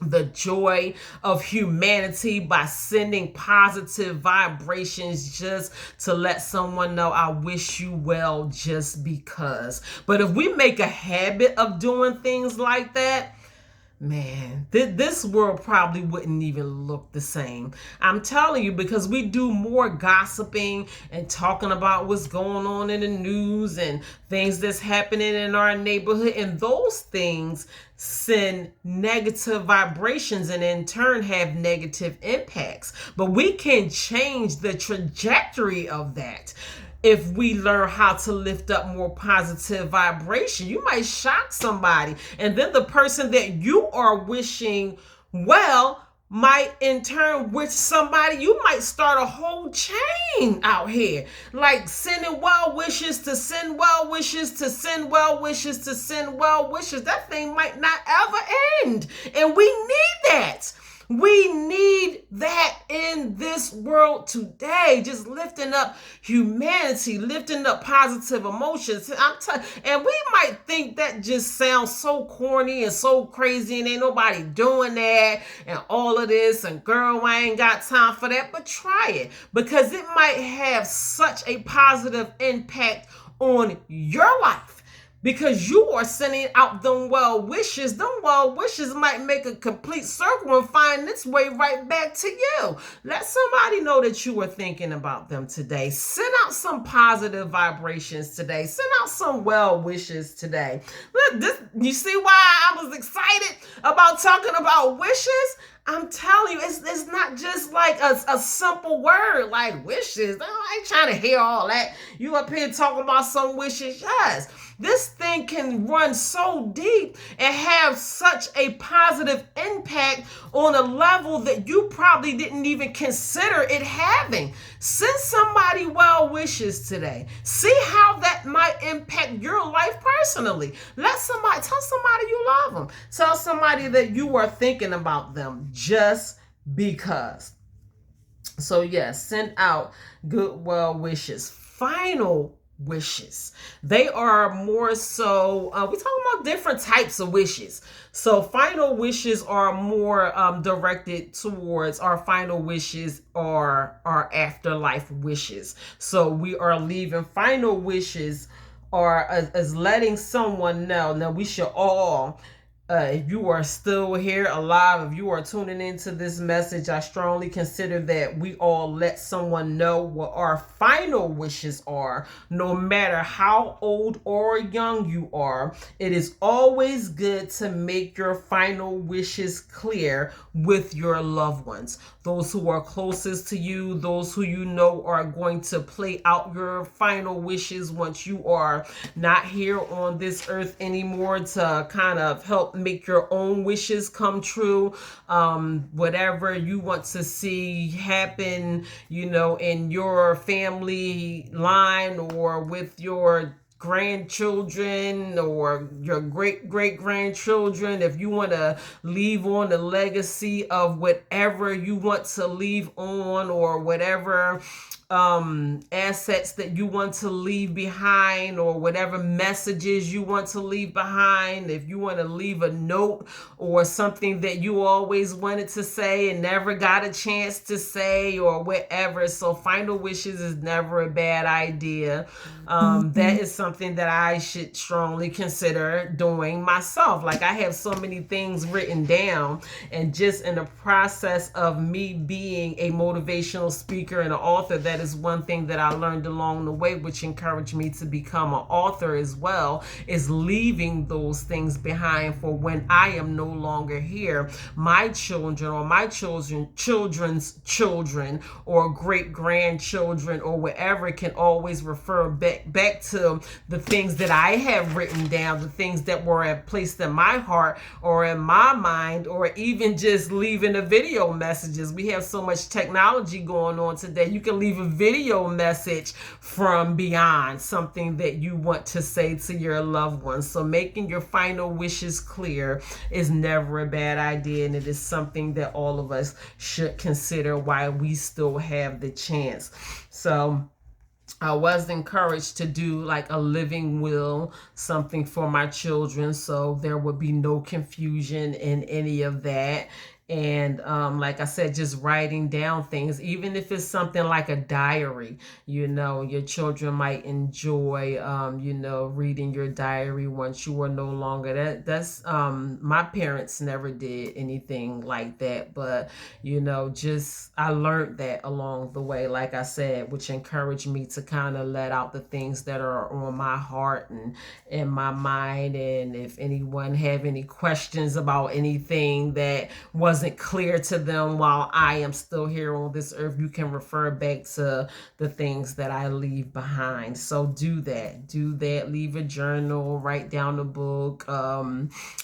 the joy of humanity by sending positive vibrations just to let someone know, I wish you well just because. But if we make a habit of doing things like that, man, this world probably wouldn't even look the same. I'm telling you, because we do more gossiping and talking about what's going on in the news and things that's happening in our neighborhood. And those things send negative vibrations and in turn have negative impacts. But we can change the trajectory of that. If we learn how to lift up more positive vibration, you might shock somebody. And then the person that you are wishing well might in turn wish somebody. You might start a whole chain out here, like sending well wishes to send well wishes to send well wishes to send well wishes. That thing might not ever end. And we need that. We need that in this world today. Just lifting up humanity, lifting up positive emotions. And we might think that just sounds so corny and so crazy and ain't nobody doing that and all of this. And girl, I ain't got time for that. But try it, because it might have such a positive impact on your life because you are sending out them well wishes. Them well wishes might make a complete circle and find its way right back to you. Let somebody know that you are thinking about them today. Send out some positive vibrations today. Send out some well wishes today. Look, you see why I was excited about talking about wishes? I'm telling you, it's not just like a simple word like wishes. I ain't trying to hear all that. You up here talking about some wishes. Yes, this thing can run so deep and have such a positive impact on a level that you probably didn't even consider it having. Send somebody well wishes today. See how that might impact your life personally. Tell somebody you love them. Tell somebody that you are thinking about them just because. So yes, send out good well wishes. Final wishes. They are more so, we're talking about different types of wishes. So final wishes are more directed towards our final wishes or our afterlife wishes. So we are leaving final wishes or as letting someone know. Now we should all if you are still here alive, if you are tuning into this message, I strongly consider that we all let someone know what our final wishes are, no matter how old or young you are. It is always good to make your final wishes clear with your loved ones, those who are closest to you, those who you know are going to play out your final wishes once you are not here on this earth anymore, to kind of help make your own wishes come true. Whatever you want to see happen, in your family line or with your grandchildren or your great grandchildren, if you want to leave on the legacy of whatever you want to leave on, or whatever assets that you want to leave behind, or whatever messages you want to leave behind, if you want to leave a note or something that you always wanted to say and never got a chance to say, or whatever. So final wishes is never a bad idea. That is something that I should strongly consider doing myself. Like, I have so many things written down, and just in the process of me being a motivational speaker and an author, that is one thing that I learned along the way, which encouraged me to become an author as well, is leaving those things behind for when I am no longer here. My children or my children's children or great grandchildren or whatever can always refer back to the things that I have written down, the things that were placed in my heart or in my mind, or even just leaving the video messages. We have so much technology going on today. You can leave a video message from beyond, something that you want to say to your loved ones. So making your final wishes clear is never a bad idea, and it is something that all of us should consider while we still have the chance. So I was encouraged to do like a living will, something for my children, so there would be no confusion in any of that. And like I said, just writing down things, even if it's something like a diary, your children might enjoy, reading your diary once you are no longer. That's my parents never did anything like that, but just I learned that along the way, like I said, which encouraged me to kind of let out the things that are on my heart and in my mind. And if anyone have any questions about anything that wasn't clear to them while I am still here on this earth, you can refer back to the things that I leave behind. So do that. Leave a journal, write down a book,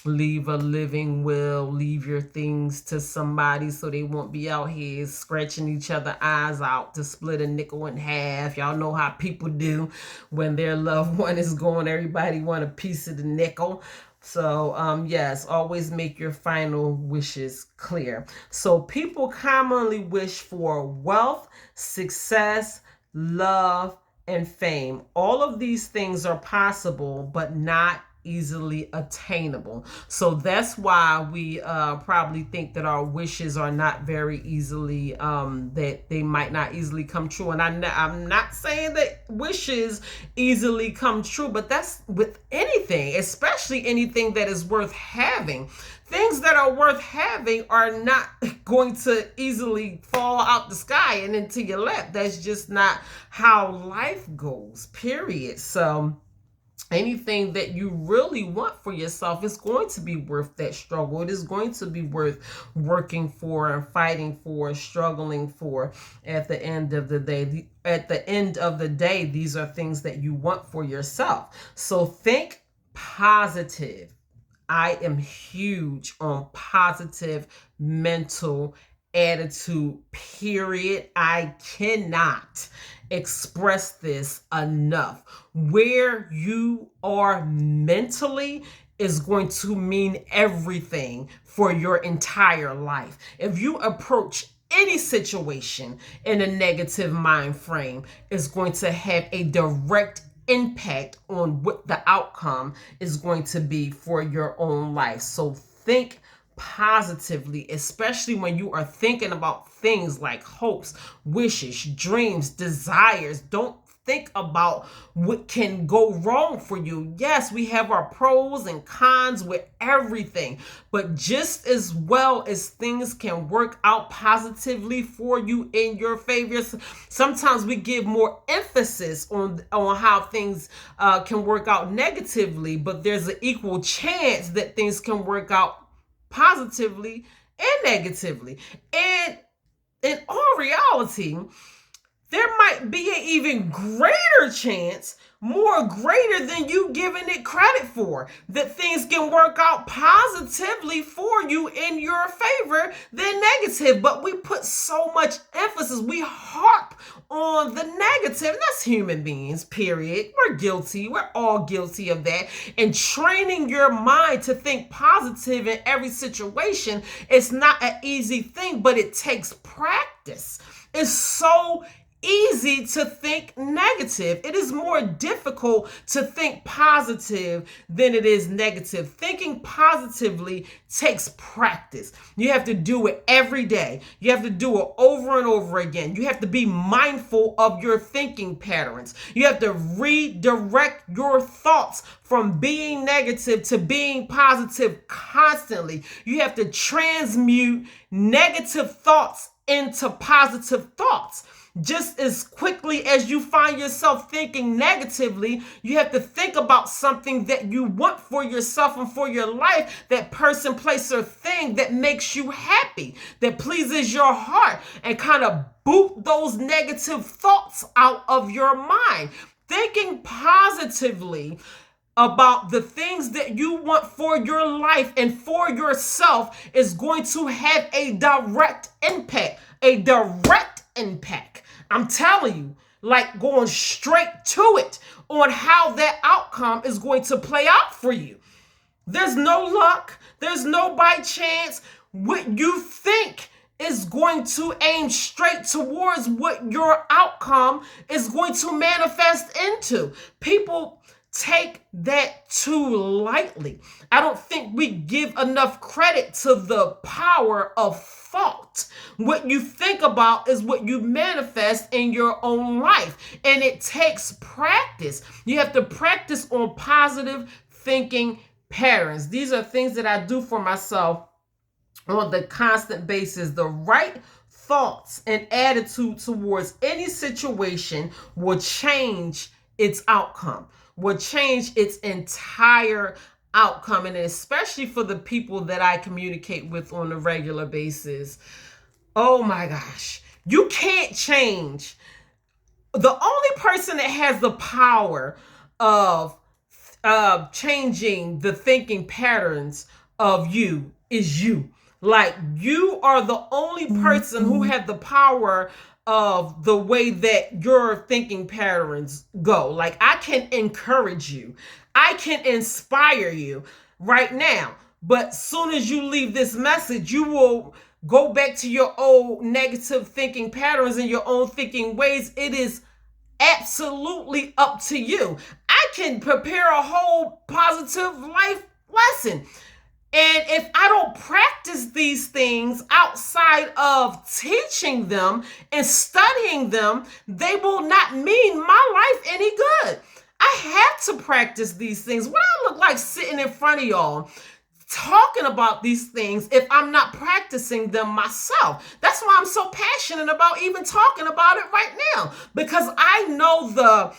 leave a living will, leave your things to somebody so they won't be out here scratching each other eyes out to split a nickel in half. Y'all know how people do when their loved one is gone. Everybody want a piece of the nickel. So, yes, always make your final wishes clear. So people commonly wish for wealth, success, love, and fame. All of these things are possible, but not easily attainable. So that's why we probably think that our wishes are not very easily, that they might not easily come true. And I'm not saying that wishes easily come true, but that's with anything, especially anything that is worth having. Things that are worth having are not going to easily fall out the sky and into your lap. That's just not how life goes, period. So anything that you really want for yourself is going to be worth that struggle. It is going to be worth working for and fighting for, struggling for at the end of the day. At the end of the day, these are things that you want for yourself. So think positive. I am huge on positive mental attitude, period. I cannot express this enough. Where you are mentally is going to mean everything for your entire life. If you approach any situation in a negative mind frame, is going to have a direct impact on what the outcome is going to be for your own life. So think positively, especially when you are thinking about things like hopes, wishes, dreams, desires. Don't think about what can go wrong for you. Yes, we have our pros and cons with everything, but just as well as things can work out positively for you in your favor, sometimes we give more emphasis on how things can work out negatively, but there's an equal chance that things can work out positively and negatively. And in all reality, there might be an even greater chance, more greater than you giving it credit for, that things can work out positively for you in your favor than negative. But we put so much emphasis, we harp on the negative. And that's human beings, period. We're guilty. We're all guilty of that. And training your mind to think positive in every situation is not an easy thing, but it takes practice. It's so easy to think negative. It is more difficult to think positive than it is negative. Thinking positively takes practice. You have to do it every day. You have to do it over and over again. You have to be mindful of your thinking patterns. You have to redirect your thoughts from being negative to being positive constantly. You have to transmute negative thoughts into positive thoughts. Just as quickly as you find yourself thinking negatively, you have to think about something that you want for yourself and for your life, that person, place, or thing that makes you happy, that pleases your heart, and kind of boot those negative thoughts out of your mind. Thinking positively about the things that you want for your life and for yourself is going to have a direct impact. I'm telling you, like going straight to it on how that outcome is going to play out for you. There's no luck. There's no by chance. What you think is going to aim straight towards what your outcome is going to manifest into. People take that too lightly. I don't think we give enough credit to the power of thought. What you think about is what you manifest in your own life, and it takes practice. You have to practice on positive thinking patterns. These are things that I do for myself on the constant basis. The right thoughts and attitude towards any situation will change its outcome, will change its entire outcome. And especially for the people that I communicate with on a regular basis, oh my gosh, you can't change. The only person that has the power of changing the thinking patterns of you is you. Like, you are the only person who had the power of the way that your thinking patterns go. Like, I can encourage you, I can inspire you right now, but soon as you leave this message, you will go back to your old negative thinking patterns and your own thinking ways. It is absolutely up to you. I I can prepare a whole positive life lesson. And if I don't practice these things outside of teaching them and studying them, they will not mean my life any good. I have to practice these things. What I look like sitting in front of y'all talking about these things if I'm not practicing them myself? That's why I'm so passionate about even talking about it right now, because I know the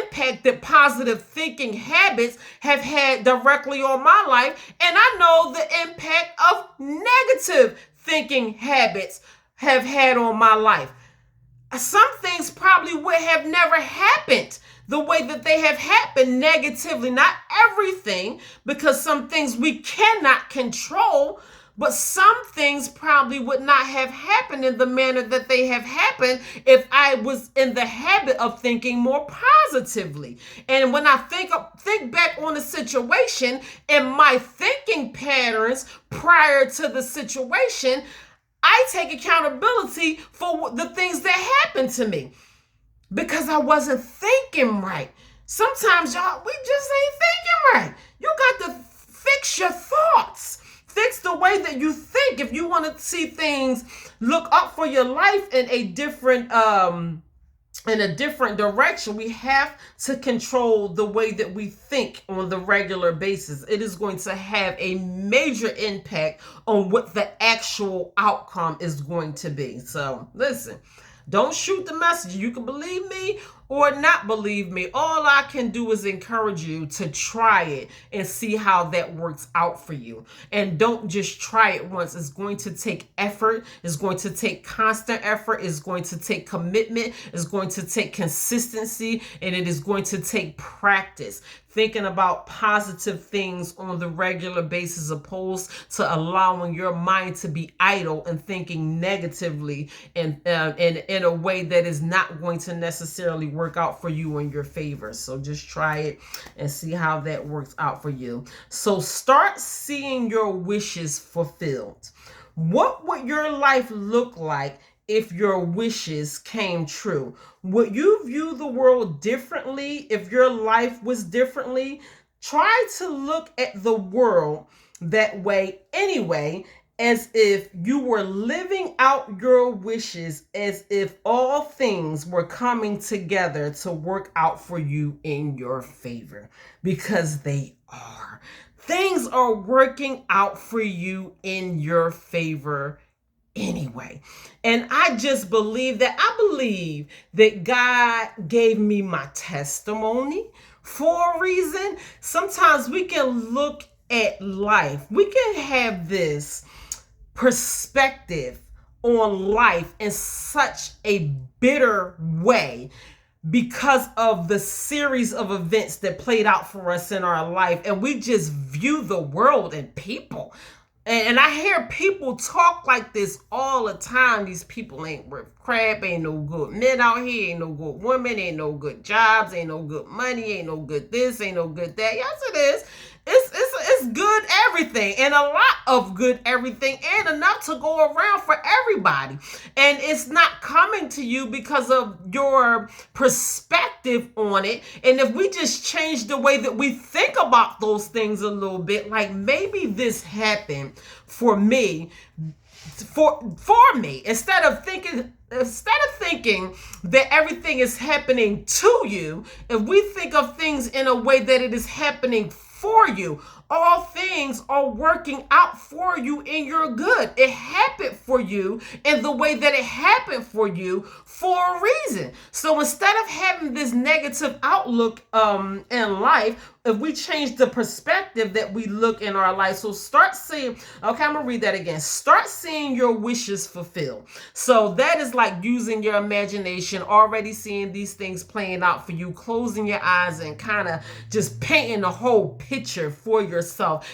impact that positive thinking habits have had directly on my life, and I know the impact of negative thinking habits have had on my life. Some things probably would have never happened the way that they have happened negatively. Not everything, because some things we cannot control, but some things probably would not have happened in the manner that they have happened if I was in the habit of thinking more positively. And when I think back on the situation and my thinking patterns prior to the situation, I take accountability for the things that happened to me because I wasn't thinking right. Sometimes, y'all, we just ain't thinking right. You got to fix your thoughts. Fix the way that you think. If you want to see things look up for your life in a different direction, we have to control the way that we think on the regular basis. It is going to have a major impact on what the actual outcome is going to be. So listen, don't shoot the messenger. You can believe me or not believe me. All I can do is encourage you to try it and see how that works out for you. And don't just try it once. It's going to take effort. It's going to take constant effort. It's going to take commitment. It's going to take consistency. And it is going to take practice. Thinking about positive things on the regular basis, opposed to allowing your mind to be idle and thinking negatively and in a way that is not going to necessarily work out for you in your favor. So just try it and see how that works out for you. So start seeing your wishes fulfilled. What would your life look like if your wishes came true? Would you view the world differently if your life was differently? Try to look at the world that way anyway, as if you were living out your wishes, as if all things were coming together to work out for you in your favor, because they are. Things are working out for you in your favor anyway. And I just believe that. I believe that God gave me my testimony for a reason. Sometimes we can look at life, we can have this perspective on life in such a bitter way because of the series of events that played out for us in our life, and we just view the world and people. And I hear people talk like this all the time. These people ain't worth crap. Ain't no good men out here. Ain't no good women. Ain't no good jobs. Ain't no good money. Ain't no good this. Ain't no good that. Yes, it is. It's good everything, and a lot of good everything, and enough to go around for everybody. And it's not coming to you because of your perspective on it. And if we just change the way that we think about those things a little bit, like maybe this happened for me, for me, instead of thinking that everything is happening to you, if we think of things in a way that it is happening for you, all things are working out for you in your good. It happened for you in the way that it happened for you for a reason. So instead of having this negative outlook in life, if we change the perspective that we look in our life, so start seeing, okay, I'm gonna read that again. Start seeing your wishes fulfilled. So that is like using your imagination, already seeing these things playing out for you, closing your eyes and kind of just painting the whole picture for yourself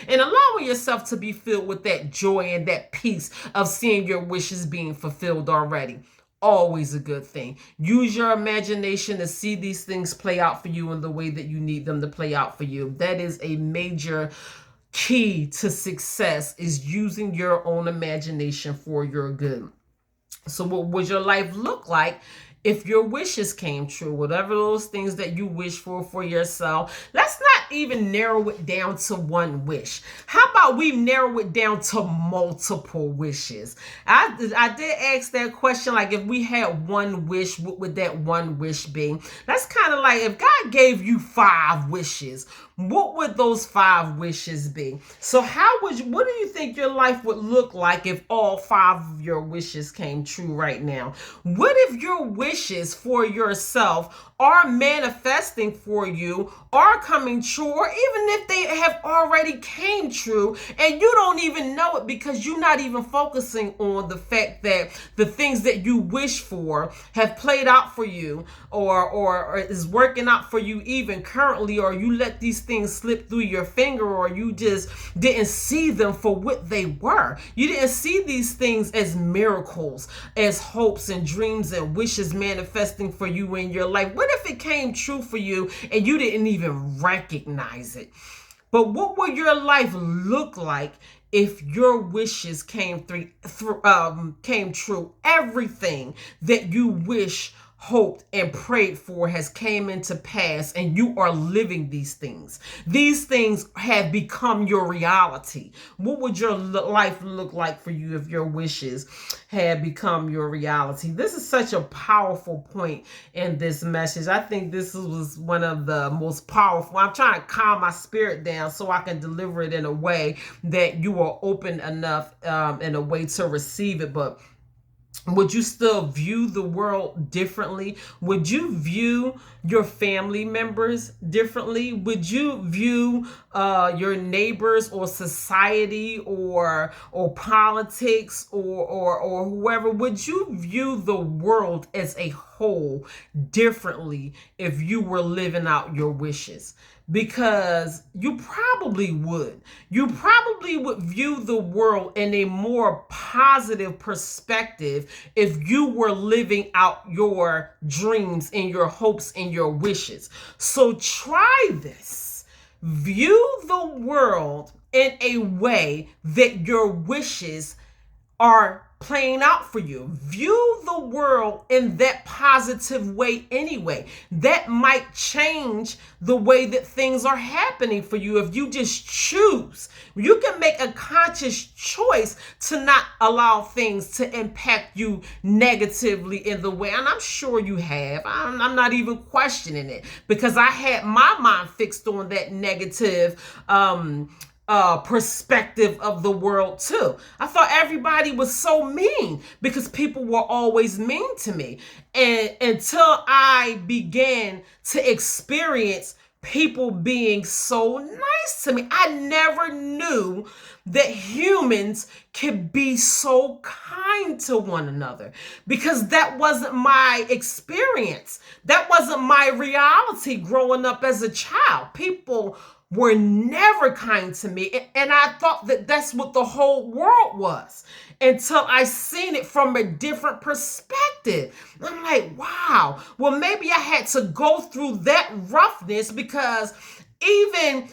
and allowing yourself to be filled with that joy and that peace of seeing your wishes being fulfilled already. Always a good thing. Use your imagination to see these things play out for you in the way that you need them to play out for you. That is a major key to success, is using your own imagination for your good. So what would your life look like if your wishes came true, whatever those things that you wish for yourself. Let's not even narrow it down to one wish. How about we narrow it down to multiple wishes? I did ask that question, like if we had one wish, what would that one wish be? That's kind of like if God gave you 5 wishes, what would those 5 wishes be? So what do you think your life would look like if all 5 of your wishes came true right now? What if your wishes for yourself are manifesting for you, are coming true, or even if they have already came true and you don't even know it because you're not even focusing on the fact that the things that you wish for have played out for you, or is working out for you even currently, or you let these things slip through your finger, or you just didn't see them for what they were. You didn't see these things as miracles, as hopes and dreams and wishes manifesting for you in your life. What if it came true for you and you didn't even recognize it? But what would your life look like if your wishes came true? Everything that you wish, hoped, and prayed for has came into pass, and you are living these things. These things have become your reality. What would your life look like for you if your wishes had become your reality? This is such a powerful point in this message. I think this was one of the most powerful. I'm trying to calm my spirit down so I can deliver it in a way that you are open enough in a way to receive it. But would you still view the world differently? Would you view your family members differently? Would you view your neighbors or society or politics or whoever? Would you view the world as a whole differently if you were living out your wishes? Because you probably would. You probably would view the world in a more positive perspective if you were living out your dreams and your hopes and your wishes. So try this. View the world in a way that your wishes are playing out for you. View the world in that positive way anyway. That might change the way that things are happening for you if you just choose. You can make a conscious choice to not allow things to impact you negatively in the way. And I'm sure you have. I'm not even questioning it because I had my mind fixed on that negative perspective of the world too. I thought everybody was so mean because people were always mean to me. And until I began to experience people being so nice to me, I never knew that humans could be so kind to one another because that wasn't my experience. That wasn't my reality growing up as a child. People were never kind to me. And I thought that that's what the whole world was until I seen it from a different perspective. I'm like, wow, well, maybe I had to go through that roughness because even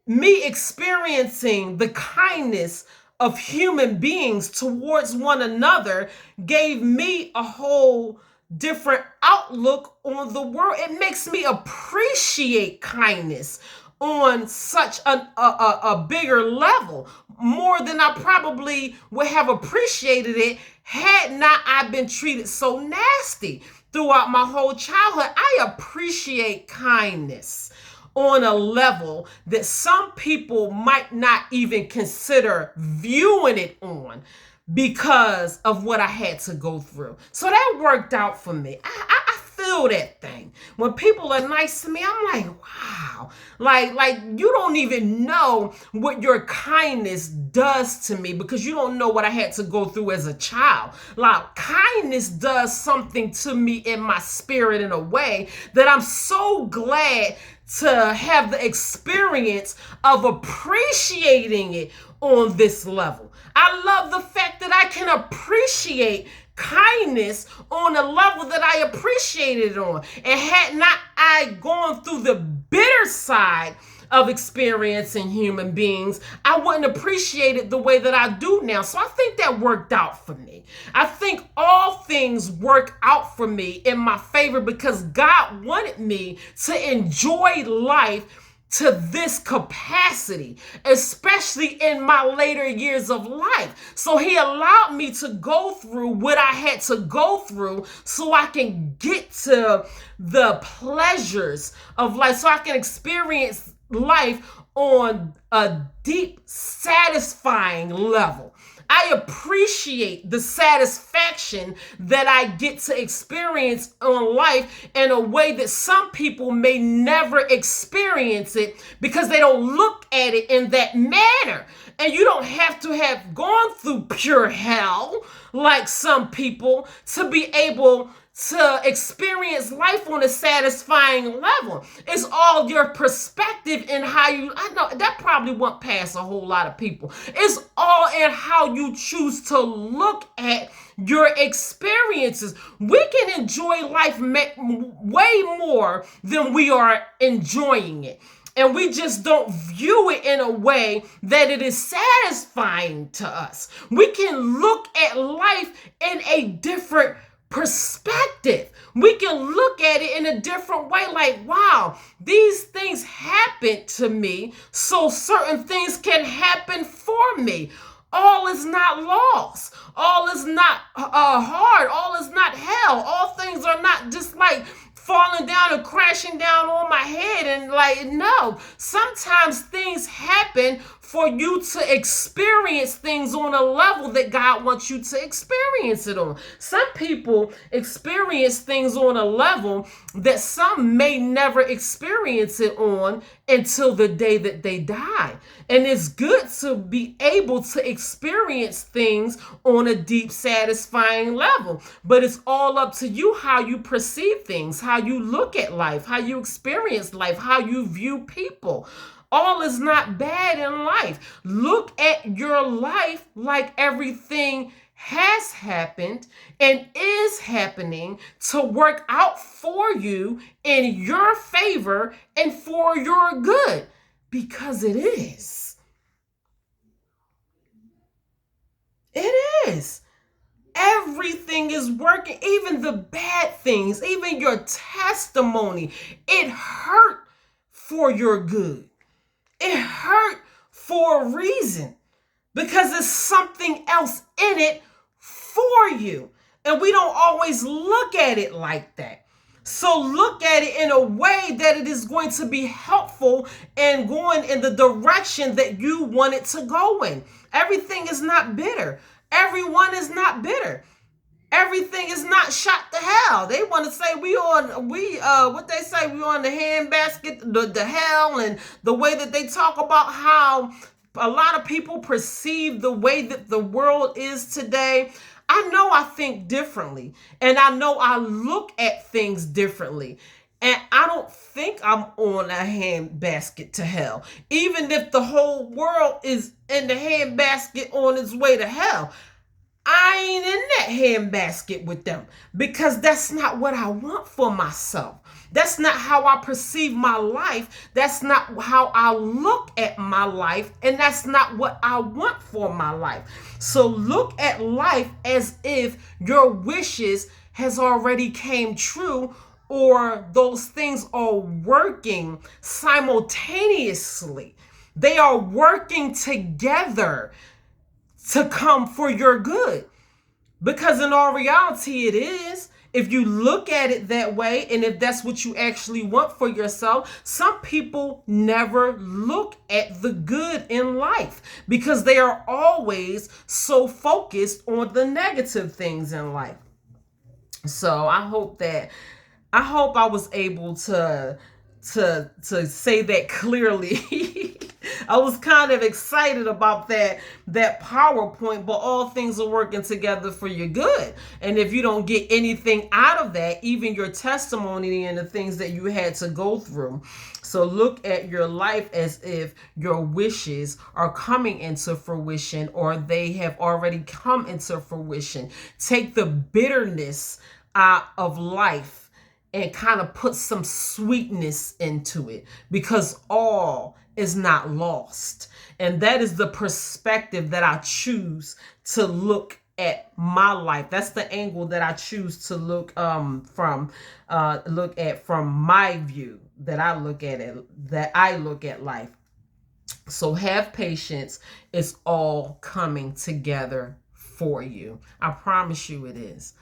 me experiencing the kindness of human beings towards one another gave me a whole different outlook on the world. It makes me appreciate kindness on such a bigger level, more than I probably would have appreciated it had not I been treated so nasty throughout my whole childhood. I appreciate kindness on a level that some people might not even consider viewing it on because of what I had to go through. So that worked out for me. I feel that thing. When people are nice to me, I'm like, wow. Like you don't even know what your kindness does to me because you don't know what I had to go through as a child. Like kindness does something to me in my spirit in a way that I'm so glad to have the experience of appreciating it on this level. I love the fact that I can appreciate kindness on a level that I appreciated it on. And had not I gone through the bitter side of experiencing human beings, I wouldn't appreciate it the way that I do now. So I think that worked out for me. I think all things work out for me in my favor because God wanted me to enjoy life to this capacity, especially in my later years of life. So he allowed me to go through what I had to go through so I can get to the pleasures of life, so I can experience life on a deep, satisfying level. I appreciate the satisfaction that I get to experience on life in a way that some people may never experience it because they don't look at it in that manner. And you don't have to have gone through pure hell like some people to be able to experience life on a satisfying level. It's all your perspective and how you, I know that probably won't pass a whole lot of people. It's all in how you choose to look at your experiences. We can enjoy life way more than we are enjoying it. And we just don't view it in a way that it is satisfying to us. We can look at life in a different perspective. We can look at it in a different way, like, wow, these things happened to me, so certain things can happen for me. All is not lost. All is not hard. All is not hell. All things are not just like falling down and crashing down on my head. And like, no, sometimes things happen for you to experience things on a level that God wants you to experience it on. Some people experience things on a level that some may never experience it on until the day that they die. And it's good to be able to experience things on a deep, satisfying level. But it's all up to you how you perceive things, how you look at life, how you experience life, how you view people. All is not bad in life. Look at your life like everything has happened and is happening to work out for you in your favor and for your good, because it is. It is. Everything is working, even the bad things, even your testimony. It hurt for your good. It hurt for a reason, because there's something else in it for you. And we don't always look at it like that. So look at it in a way that it is going to be helpful and going in the direction that you want it to go in. Everything is not bitter. Everyone is not bitter. Everything is not shot to hell. They want to say we on the handbasket, the hell, and the way that they talk about how a lot of people perceive the way that the world is today. I know I think differently, and I know I look at things differently. And I don't think I'm on a handbasket to hell. Even if the whole world is in the handbasket on its way to hell, I ain't in that handbasket with them, because that's not what I want for myself. That's not how I perceive my life. That's not how I look at my life. And that's not what I want for my life. So look at life as if your wishes has already came true, or those things are working simultaneously. They are working together to come for your good. Because in all reality, it is. If you look at it that way, and if that's what you actually want for yourself, some people never look at the good in life because they are always so focused on the negative things in life. So I hope I was able to say that clearly. I was kind of excited about that PowerPoint, but all things are working together for your good. And if you don't get anything out of that, even your testimony and the things that you had to go through. So look at your life as if your wishes are coming into fruition, or they have already come into fruition. Take the bitterness out of life and kind of put some sweetness into it, because all is not lost. And that is the perspective that I choose to look at my life. That's the angle that I choose to look from my view, that I look at it, that I look at life. So have patience. It's all coming together for you. I promise you it is.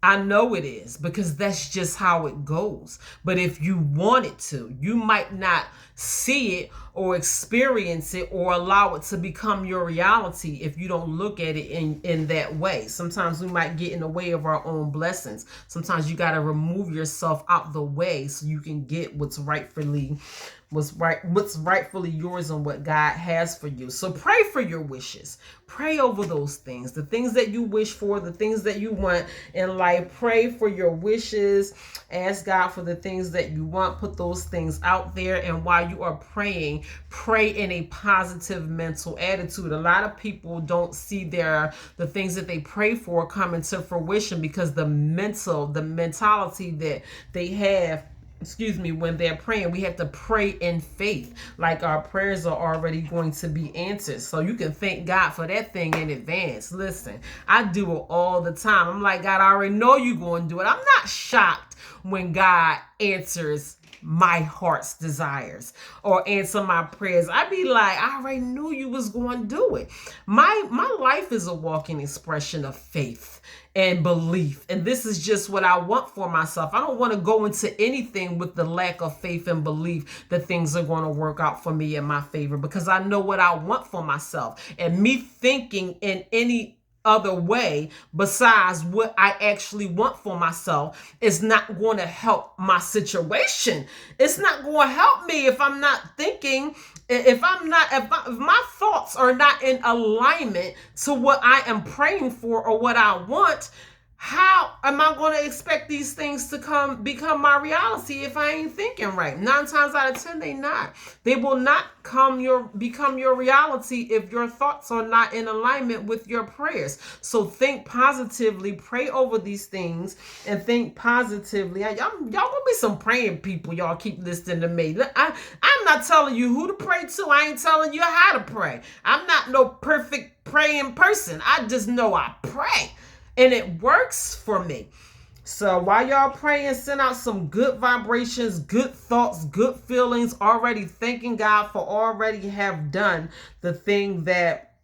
I know it is, because that's just how it goes. But if you want it to, you might not see it or experience it or allow it to become your reality if you don't look at it in that way. Sometimes we might get in the way of our own blessings. Sometimes you got to remove yourself out the way so you can get what's rightfully yours and what God has for you. So pray for your wishes. Pray over those things, the things that you wish for, the things that you want in life. Pray for your wishes. Ask God for the things that you want. Put those things out there. And while you are praying, pray in a positive mental attitude. A lot of people don't see the things that they pray for come into fruition because the mentality that they have, when they're praying. We have to pray in faith, like our prayers are already going to be answered. So you can thank God for that thing in advance. Listen, I do it all the time. I'm like, God, I already know you're going to do it. I'm not shocked when God answers my heart's desires or answer my prayers. I be like, I already knew you was going to do it. My life is a walking expression of faith and belief, and this is just what I want for myself. I don't want to go into anything with the lack of faith and belief that things are going to work out for me in my favor, because I know what I want for myself, and me thinking in any other way besides what I actually want for myself is not going to help my situation. It's not going to help me if I'm not thinking, if my thoughts are not in alignment to what I am praying for or what I want. How am I going to expect these things to become my reality if I ain't thinking right? 9 times out of 10, they not. They will not become your reality if your thoughts are not in alignment with your prayers. So think positively, pray over these things, and think positively. Y'all gonna be some praying people. Y'all keep listening to me. I'm not telling you who to pray to. I ain't telling you how to pray. I'm not no perfect praying person. I just know I pray. And it works for me. So while y'all praying, send out some good vibrations, good thoughts, good feelings, already thanking God for already have done the thing that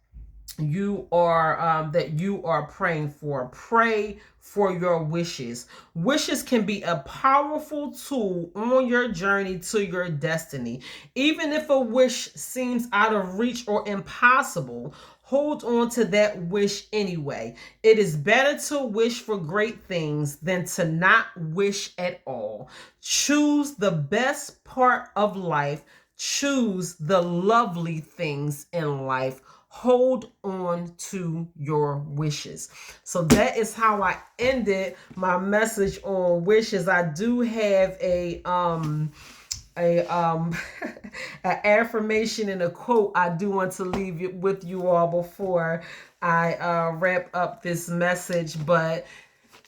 you are praying for. Pray for your wishes. Wishes can be a powerful tool on your journey to your destiny. Even if a wish seems out of reach or impossible, hold on to that wish anyway. It is better to wish for great things than to not wish at all. Choose the best part of life. Choose the lovely things in life. Hold on to your wishes. So that is how I ended my message on wishes. I do have an affirmation and a quote I do want to leave it with you all before I wrap up this message. But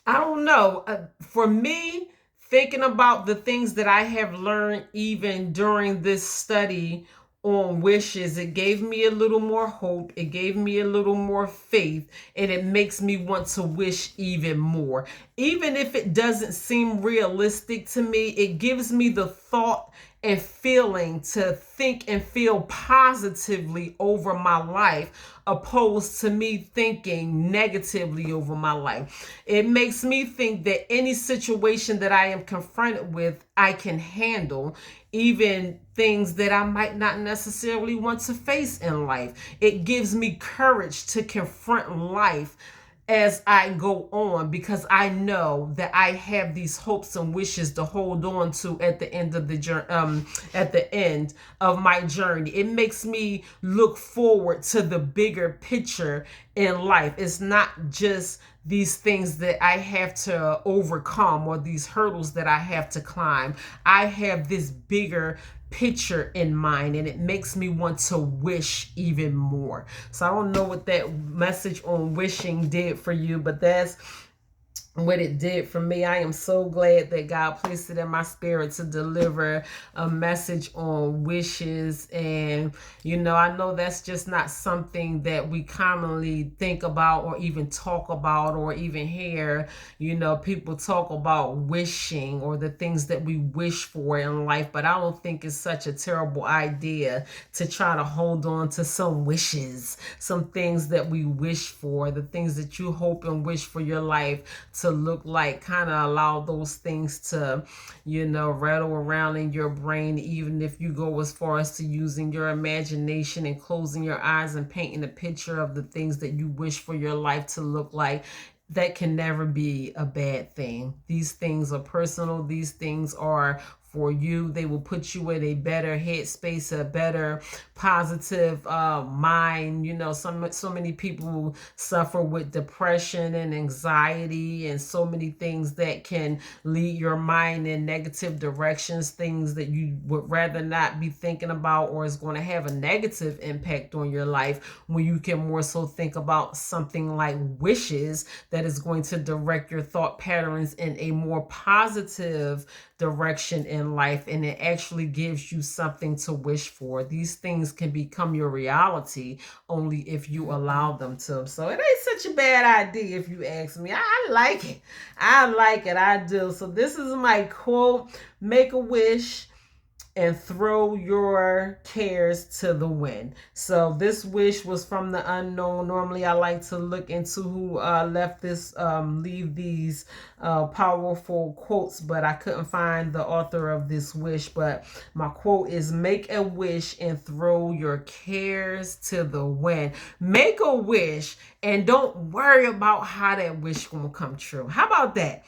I don't know. For me, thinking about the things that I have learned even during this study on wishes, it gave me a little more hope. It gave me a little more faith, and it makes me want to wish even more. Even if it doesn't seem realistic to me, it gives me the thought and feeling to think and feel positively over my life, opposed to me thinking negatively over my life. It makes me think that any situation that I am confronted with, I can handle, even things that I might not necessarily want to face in life. It gives me courage to confront life as I go on, because I know that I have these hopes and wishes to hold on to at the end of my journey. It makes me look forward to the bigger picture in life. It's not just these things that I have to overcome or these hurdles that I have to climb. I have this bigger picture in mind, and it makes me want to wish even more. So I don't know what that message on wishing did for you, but that's what it did for me. I am so glad that God placed it in my spirit to deliver a message on wishes. And, I know that's just not something that we commonly think about or even talk about or even hear. People talk about wishing or the things that we wish for in life, but I don't think it's such a terrible idea to try to hold on to some wishes, some things that we wish for, the things that you hope and wish for your life to look like. Kind of allow those things to, rattle around in your brain, even if you go as far as to using your imagination and closing your eyes and painting a picture of the things that you wish for your life to look like. That can never be a bad thing. These things are personal. These things are for you. They will put you in a better headspace, a better positive mind. So many people suffer with depression and anxiety and so many things that can lead your mind in negative directions, things that you would rather not be thinking about, or is going to have a negative impact on your life, when you can more so think about something like wishes that is going to direct your thought patterns in a more positive direction in life, and it actually gives you something to wish for. These things can become your reality only if you allow them to. So it ain't such a bad idea if you ask me. I like it. I do. So this is my quote: make a wish and throw your cares to the wind. So this wish was from the unknown. Normally I like to look into who leave these powerful quotes, but I couldn't find the author of this wish. But my quote is: make a wish and throw your cares to the wind. Make a wish and don't worry about how that wish gonna come true. How about that?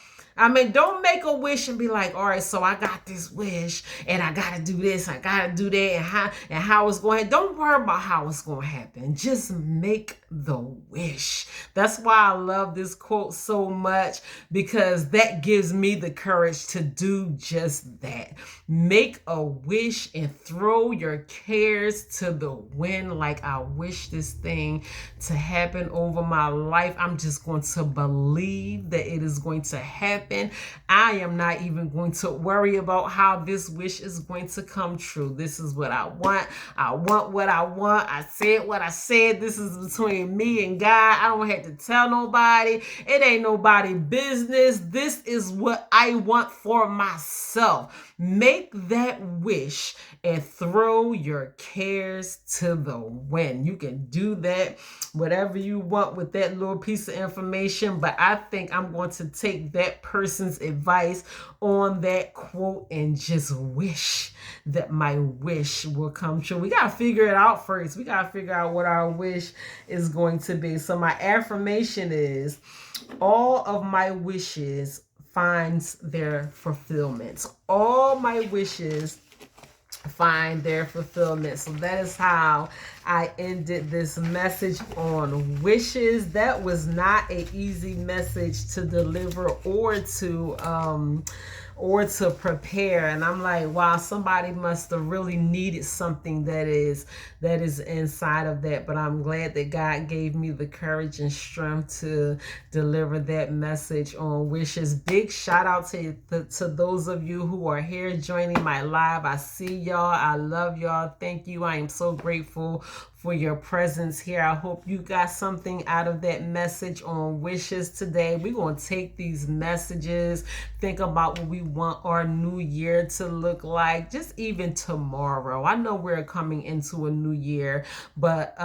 Don't make a wish and be like, all right, so I got this wish and I got to do this, I got to do that, and how it's going to. Don't worry about how it's going to happen. Just make the wish. That's why I love this quote so much, because that gives me the courage to do just that. Make a wish and throw your cares to the wind. Like, I wish this thing to happen over my life. I'm just going to believe that it is going to happen. I am not even going to worry about how this wish is going to come true. This is what I want. I want what I want. I said what I said. This is between me and God. I don't have to tell nobody. It ain't nobody business. This is what I want for myself. Make that wish and throw your cares to the wind. You can do that, whatever you want with that little piece of information. But I think I'm going to take that person's advice on that quote and just wish that my wish will come true. We got to figure it out first. We got to figure out what our wish is going to be. So my affirmation is: all of my wishes finds their fulfillment. All my wishes find their fulfillment. So that is how I ended this message on wishes. That was not an easy message to deliver or to prepare. And I'm like, wow, somebody must have really needed something that is inside of that. But I'm glad that God gave me the courage and strength to deliver that message on wishes. Big shout out to those of you who are here joining my live. I see y'all. I love y'all. Thank you. I am so grateful for your presence here. I hope you got something out of that message on wishes today. We're going to take these messages, think about what we want our new year to look like, just even tomorrow. I know we're coming into a new year, but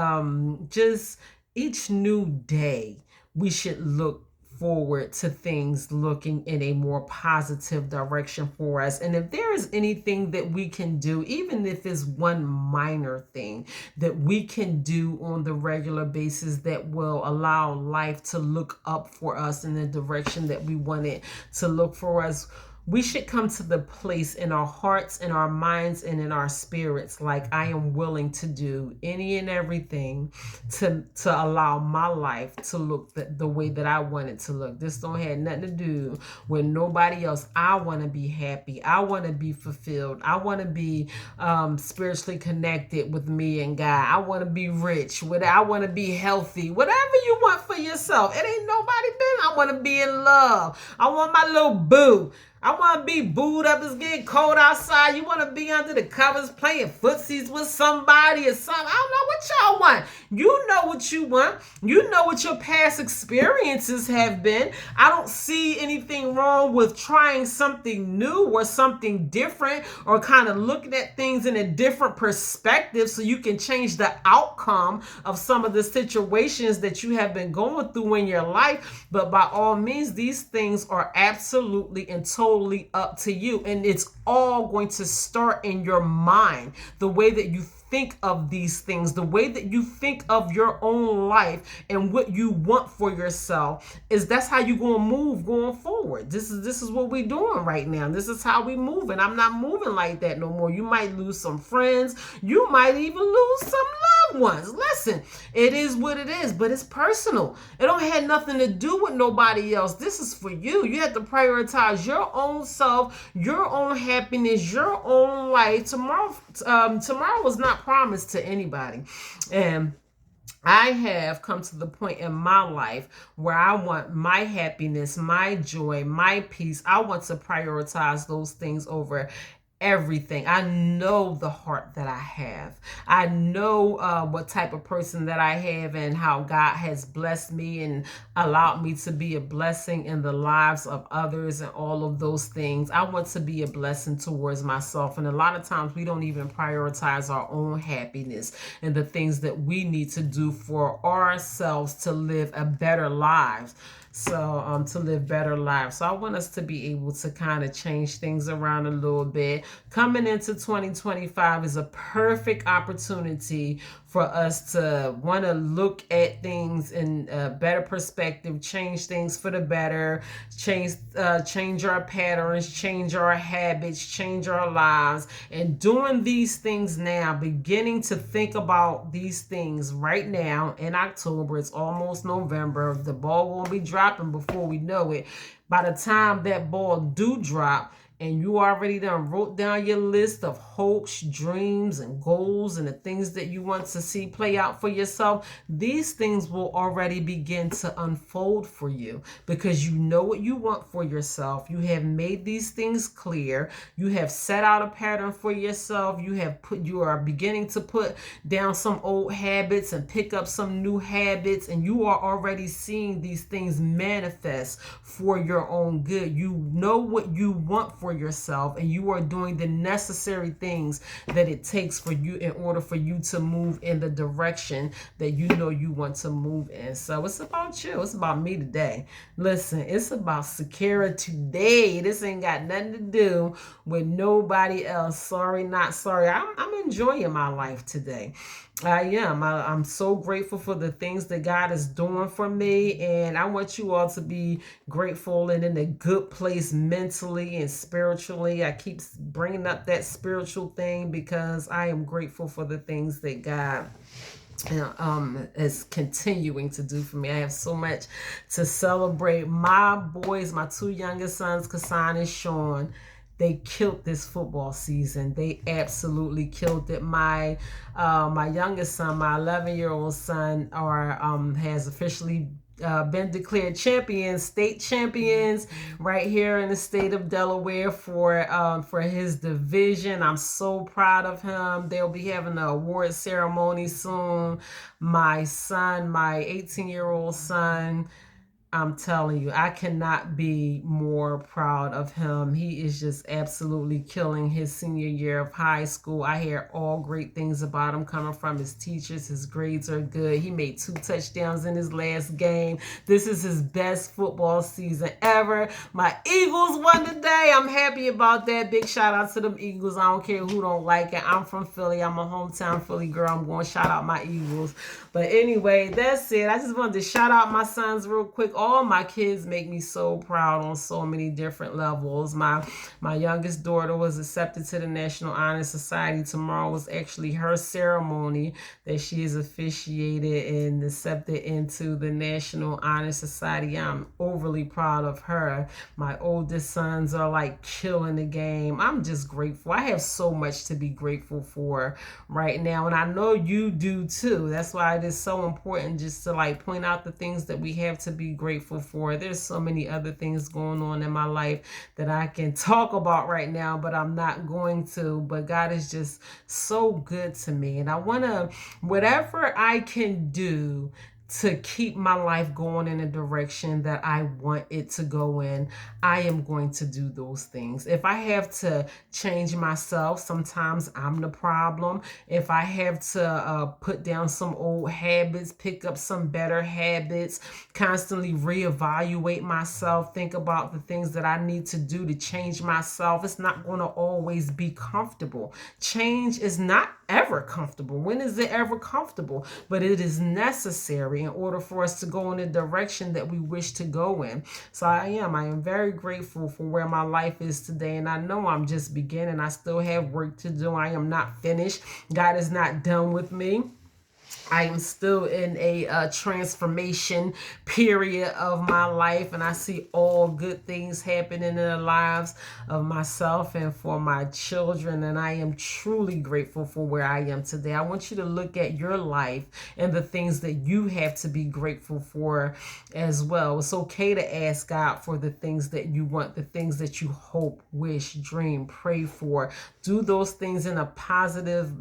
just each new day, we should look forward to things looking in a more positive direction for us. And if there is anything that we can do, even if it's one minor thing that we can do on the regular basis that will allow life to look up for us in the direction that we want it to look for us, we should come to the place in our hearts, in our minds, and in our spirits, like, I am willing to do any and everything to allow my life to look the way that I want it to look. This don't have nothing to do with nobody else. I want to be happy. I want to be fulfilled. I want to be spiritually connected with me and God. I want to be rich. I want to be healthy. Whatever you want for yourself. It ain't nobody been. I want to be in love. I want my little boo. I want to be booed up. It's getting cold outside. You want to be under the covers playing footsies with somebody or something. I don't know what y'all want. You know what you want. You know what your past experiences have been. I don't see anything wrong with trying something new or something different, or kind of looking at things in a different perspective so you can change the outcome of some of the situations that you have been going through in your life. But by all means, these things are absolutely and totally up to you, and it's all going to start in your mind. The way that you think of these things, the way that you think of your own life and what you want for yourself, that's how you're going to move going forward. This is what we're doing right now. This is how we move, and I'm not moving like that no more. You might lose some friends. You might even lose some loved ones. Listen, it is what it is, but it's personal. It don't have nothing to do with nobody else. This is for you. You have to prioritize your own self, your own happiness, your own life. Tomorrow was not promised to anybody. And I have come to the point in my life where I want my happiness, my joy, my peace. I want to prioritize those things over everything. I know the heart that I have. I know what type of person that I have, and how God has blessed me and allowed me to be a blessing in the lives of others and all of those things. I want to be a blessing towards myself. And a lot of times we don't even prioritize our own happiness and the things that we need to do for ourselves to live a better lives. So to live better lives. So I want us to be able to kind of change things around a little bit. Coming into 2025 is a perfect opportunity for us to want to look at things in a better perspective, change things for the better, change our patterns, change our habits, change our lives. And doing these things now, beginning to think about these things right now in October. It's almost November. The ball won't be dropping before we know it. By the time that ball do drop, and you already done wrote down your list of hopes, dreams, and goals, and the things that you want to see play out for yourself, these things will already begin to unfold for you, because you know what you want for yourself. You have made these things clear. You have set out a pattern for yourself. You are beginning to put down some old habits and pick up some new habits, and you are already seeing these things manifest for your own good. You know what you want for yourself, and you are doing the necessary things that it takes for you in order for you to move in the direction that you know you want to move in. So it's about you. It's about me today. Listen, it's about Sakira today. This ain't got nothing to do with nobody else. Sorry, not sorry. I'm enjoying my life today. I am. I'm so grateful for the things that God is doing for me, and I want you all to be grateful and in a good place mentally and spiritually. I keep bringing up that spiritual thing because I am grateful for the things that God is continuing to do for me. I have so much to celebrate. My boys, my two youngest sons, Kasan and Sean, they killed this football season. They absolutely killed it. My youngest son, my 11-year-old son, has officially been declared state champions right here in the state of Delaware for his division. I'm so proud of him. They'll be having an award ceremony soon. My son, my 18-year-old son, I'm telling you, I cannot be more proud of him. He is just absolutely killing his senior year of high school. I hear all great things about him coming from his teachers. His grades are good. He made 2 touchdowns in his last game. This is his best football season ever. My Eagles won today. I'm happy about that. Big shout out to them Eagles. I don't care who don't like it. I'm from Philly. I'm a hometown Philly girl. I'm going to shout out my Eagles. But anyway, that's it. I just wanted to shout out my sons real quick. all my kids make me so proud on so many different levels. My youngest daughter was accepted to the National Honor Society. Tomorrow was actually her ceremony that she is officiated and accepted into the National Honor Society. I'm overly proud of her. My oldest sons are like killing the game. I'm just grateful. I have so much to be grateful for right now, and I know you do too. That's why it is so important just to like point out the things that we have to be grateful for. There's so many other things going on in my life that I can talk about right now, but I'm not going to. But God is just so good to me, and I want to, whatever I can do to keep my life going in a direction that I want it to go in, I am going to do those things. If I have to change myself, sometimes I'm the problem. If I have to put down some old habits, pick up some better habits, constantly reevaluate myself, think about the things that I need to do to change myself, it's not going to always be comfortable. Change is not ever comfortable. When is it ever comfortable? But it is necessary in order for us to go in the direction that we wish to go in. So I am very grateful for where my life is today. And I know I'm just beginning. I still have work to do. I am not finished. God is not done with me. I am still in a transformation period of my life, and I see all good things happening in the lives of myself and for my children, and I am truly grateful for where I am today. I want you to look at your life and the things that you have to be grateful for as well. It's okay to ask God for the things that you want, the things that you hope, wish, dream, pray for. Do those things in a positive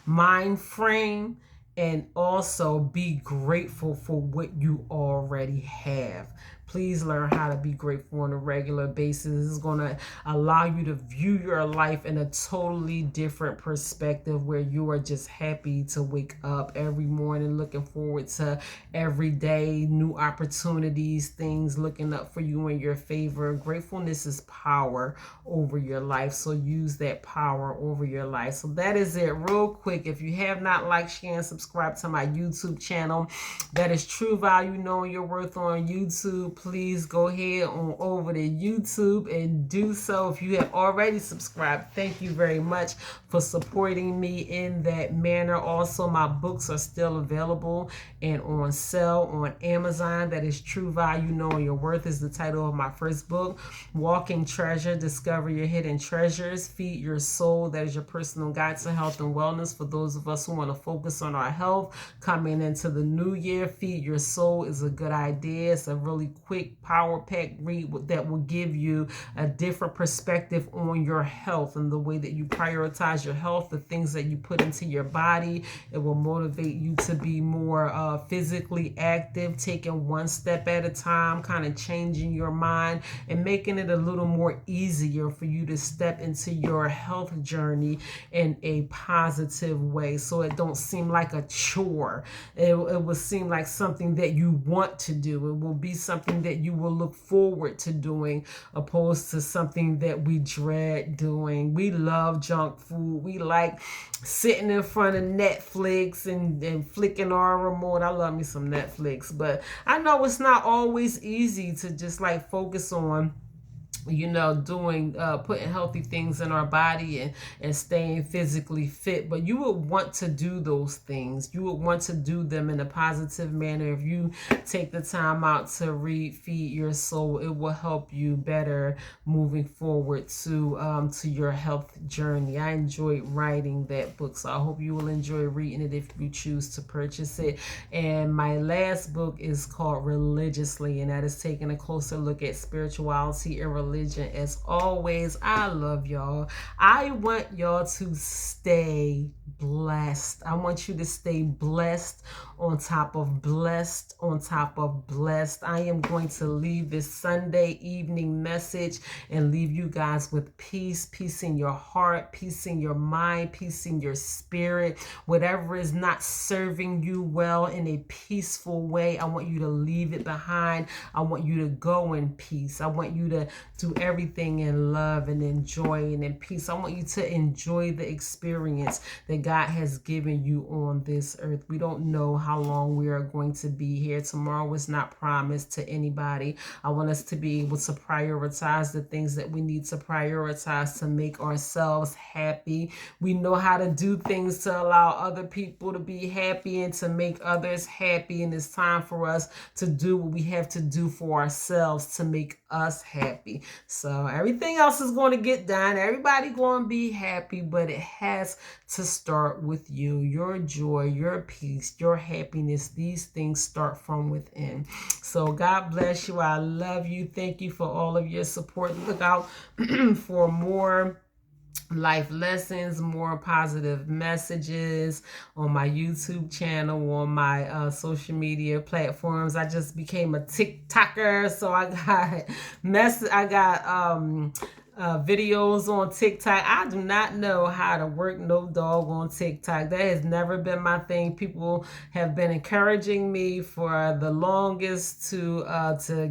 mind frame, and also be grateful for what you already have. Please learn how to be grateful on a regular basis. This is going to allow you to view your life in a totally different perspective, where you are just happy to wake up every morning, looking forward to every day, new opportunities, things looking up for you in your favor. Gratefulness is power over your life, so use that power over your life. So that is it real quick. If you have not liked, share, and subscribe to my YouTube channel, that is True Value Knowing Your Worth on YouTube. Please go ahead on over to YouTube and do so. If you have already subscribed, thank you very much for supporting me in that manner. Also, my books are still available and on sale on Amazon. That is True Value Knowing Your Worth is the title of my first book. Walking Treasure, Discover Your Hidden Treasures. Feed Your Soul, that is your personal guide to health and wellness for those of us who want to focus on our health coming into the new year. Feed Your Soul is a good idea. It's a really quick power pack read that will give you a different perspective on your health and the way that you prioritize your health, the things that you put into your body. It will motivate you to be more physically active, taking one step at a time, kind of changing your mind and making it a little more easier for you to step into your health journey in a positive way, so it don't seem like a chore. It will seem like something that you want to do. It will be something that you will look forward to doing, opposed to something that we dread doing. We love junk food. We like sitting in front of Netflix and flicking our remote. I love me some Netflix, but I know it's not always easy to just like focus on doing putting healthy things in our body and staying physically fit. But you would want to do those things. You would want to do them in a positive manner. If you take the time out to read Feed Your Soul, it will help you better moving forward to your health journey. I enjoyed writing that book, so I hope you will enjoy reading it if you choose to purchase it. And my last book is called Religiously, and that is taking a closer look at spirituality and religion. As always, I love y'all. I want y'all to stay blessed. I want you to stay blessed on top of blessed on top of blessed. I am going to leave this Sunday evening message and leave you guys with peace in your heart, peace in your mind, peace in your spirit. Whatever is not serving you well in a peaceful way, I want you to leave it behind. I want you to go in peace. I want you to do do everything in love and in joy and in peace. I want you to enjoy the experience that God has given you on this earth. We don't know how long we are going to be here. Tomorrow is not promised to anybody. I want us to be able to prioritize the things that we need to prioritize to make ourselves happy. We know how to do things to allow other people to be happy and to make others happy. And it's time for us to do what we have to do for ourselves to make us happy. So everything else is going to get done. Everybody going to be happy, but it has to start with you. Your joy, your peace, your happiness, these things start from within. So God bless you. I love you. Thank you for all of your support. Look out for more life lessons, more positive messages on my YouTube channel, on my social media platforms. I just became a TikToker, so I got videos on TikTok. I do not know how to work no dog on TikTok. That has never been my thing. People have been encouraging me for the longest to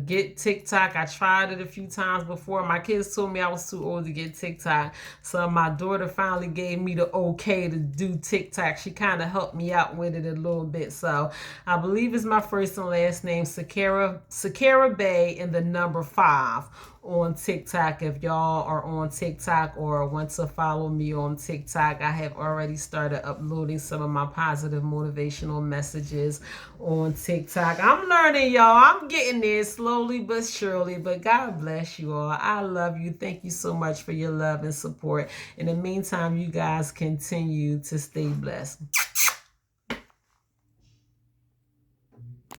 get TikTok. I tried it a few times before. My kids told me I was too old to get TikTok. So my daughter finally gave me the okay to do TikTok. She kind of helped me out with it a little bit. So I believe it's my first and last name, Sakara Bay, and the number 5 on TikTok. If y'all are on TikTok or want to follow me on TikTok, I have already started uploading some of my positive motivational messages on TikTok. I'm learning, y'all. I'm getting there slowly but surely, but God bless you all. I love you. Thank you so much for your love and support. In the meantime, you guys continue to stay blessed.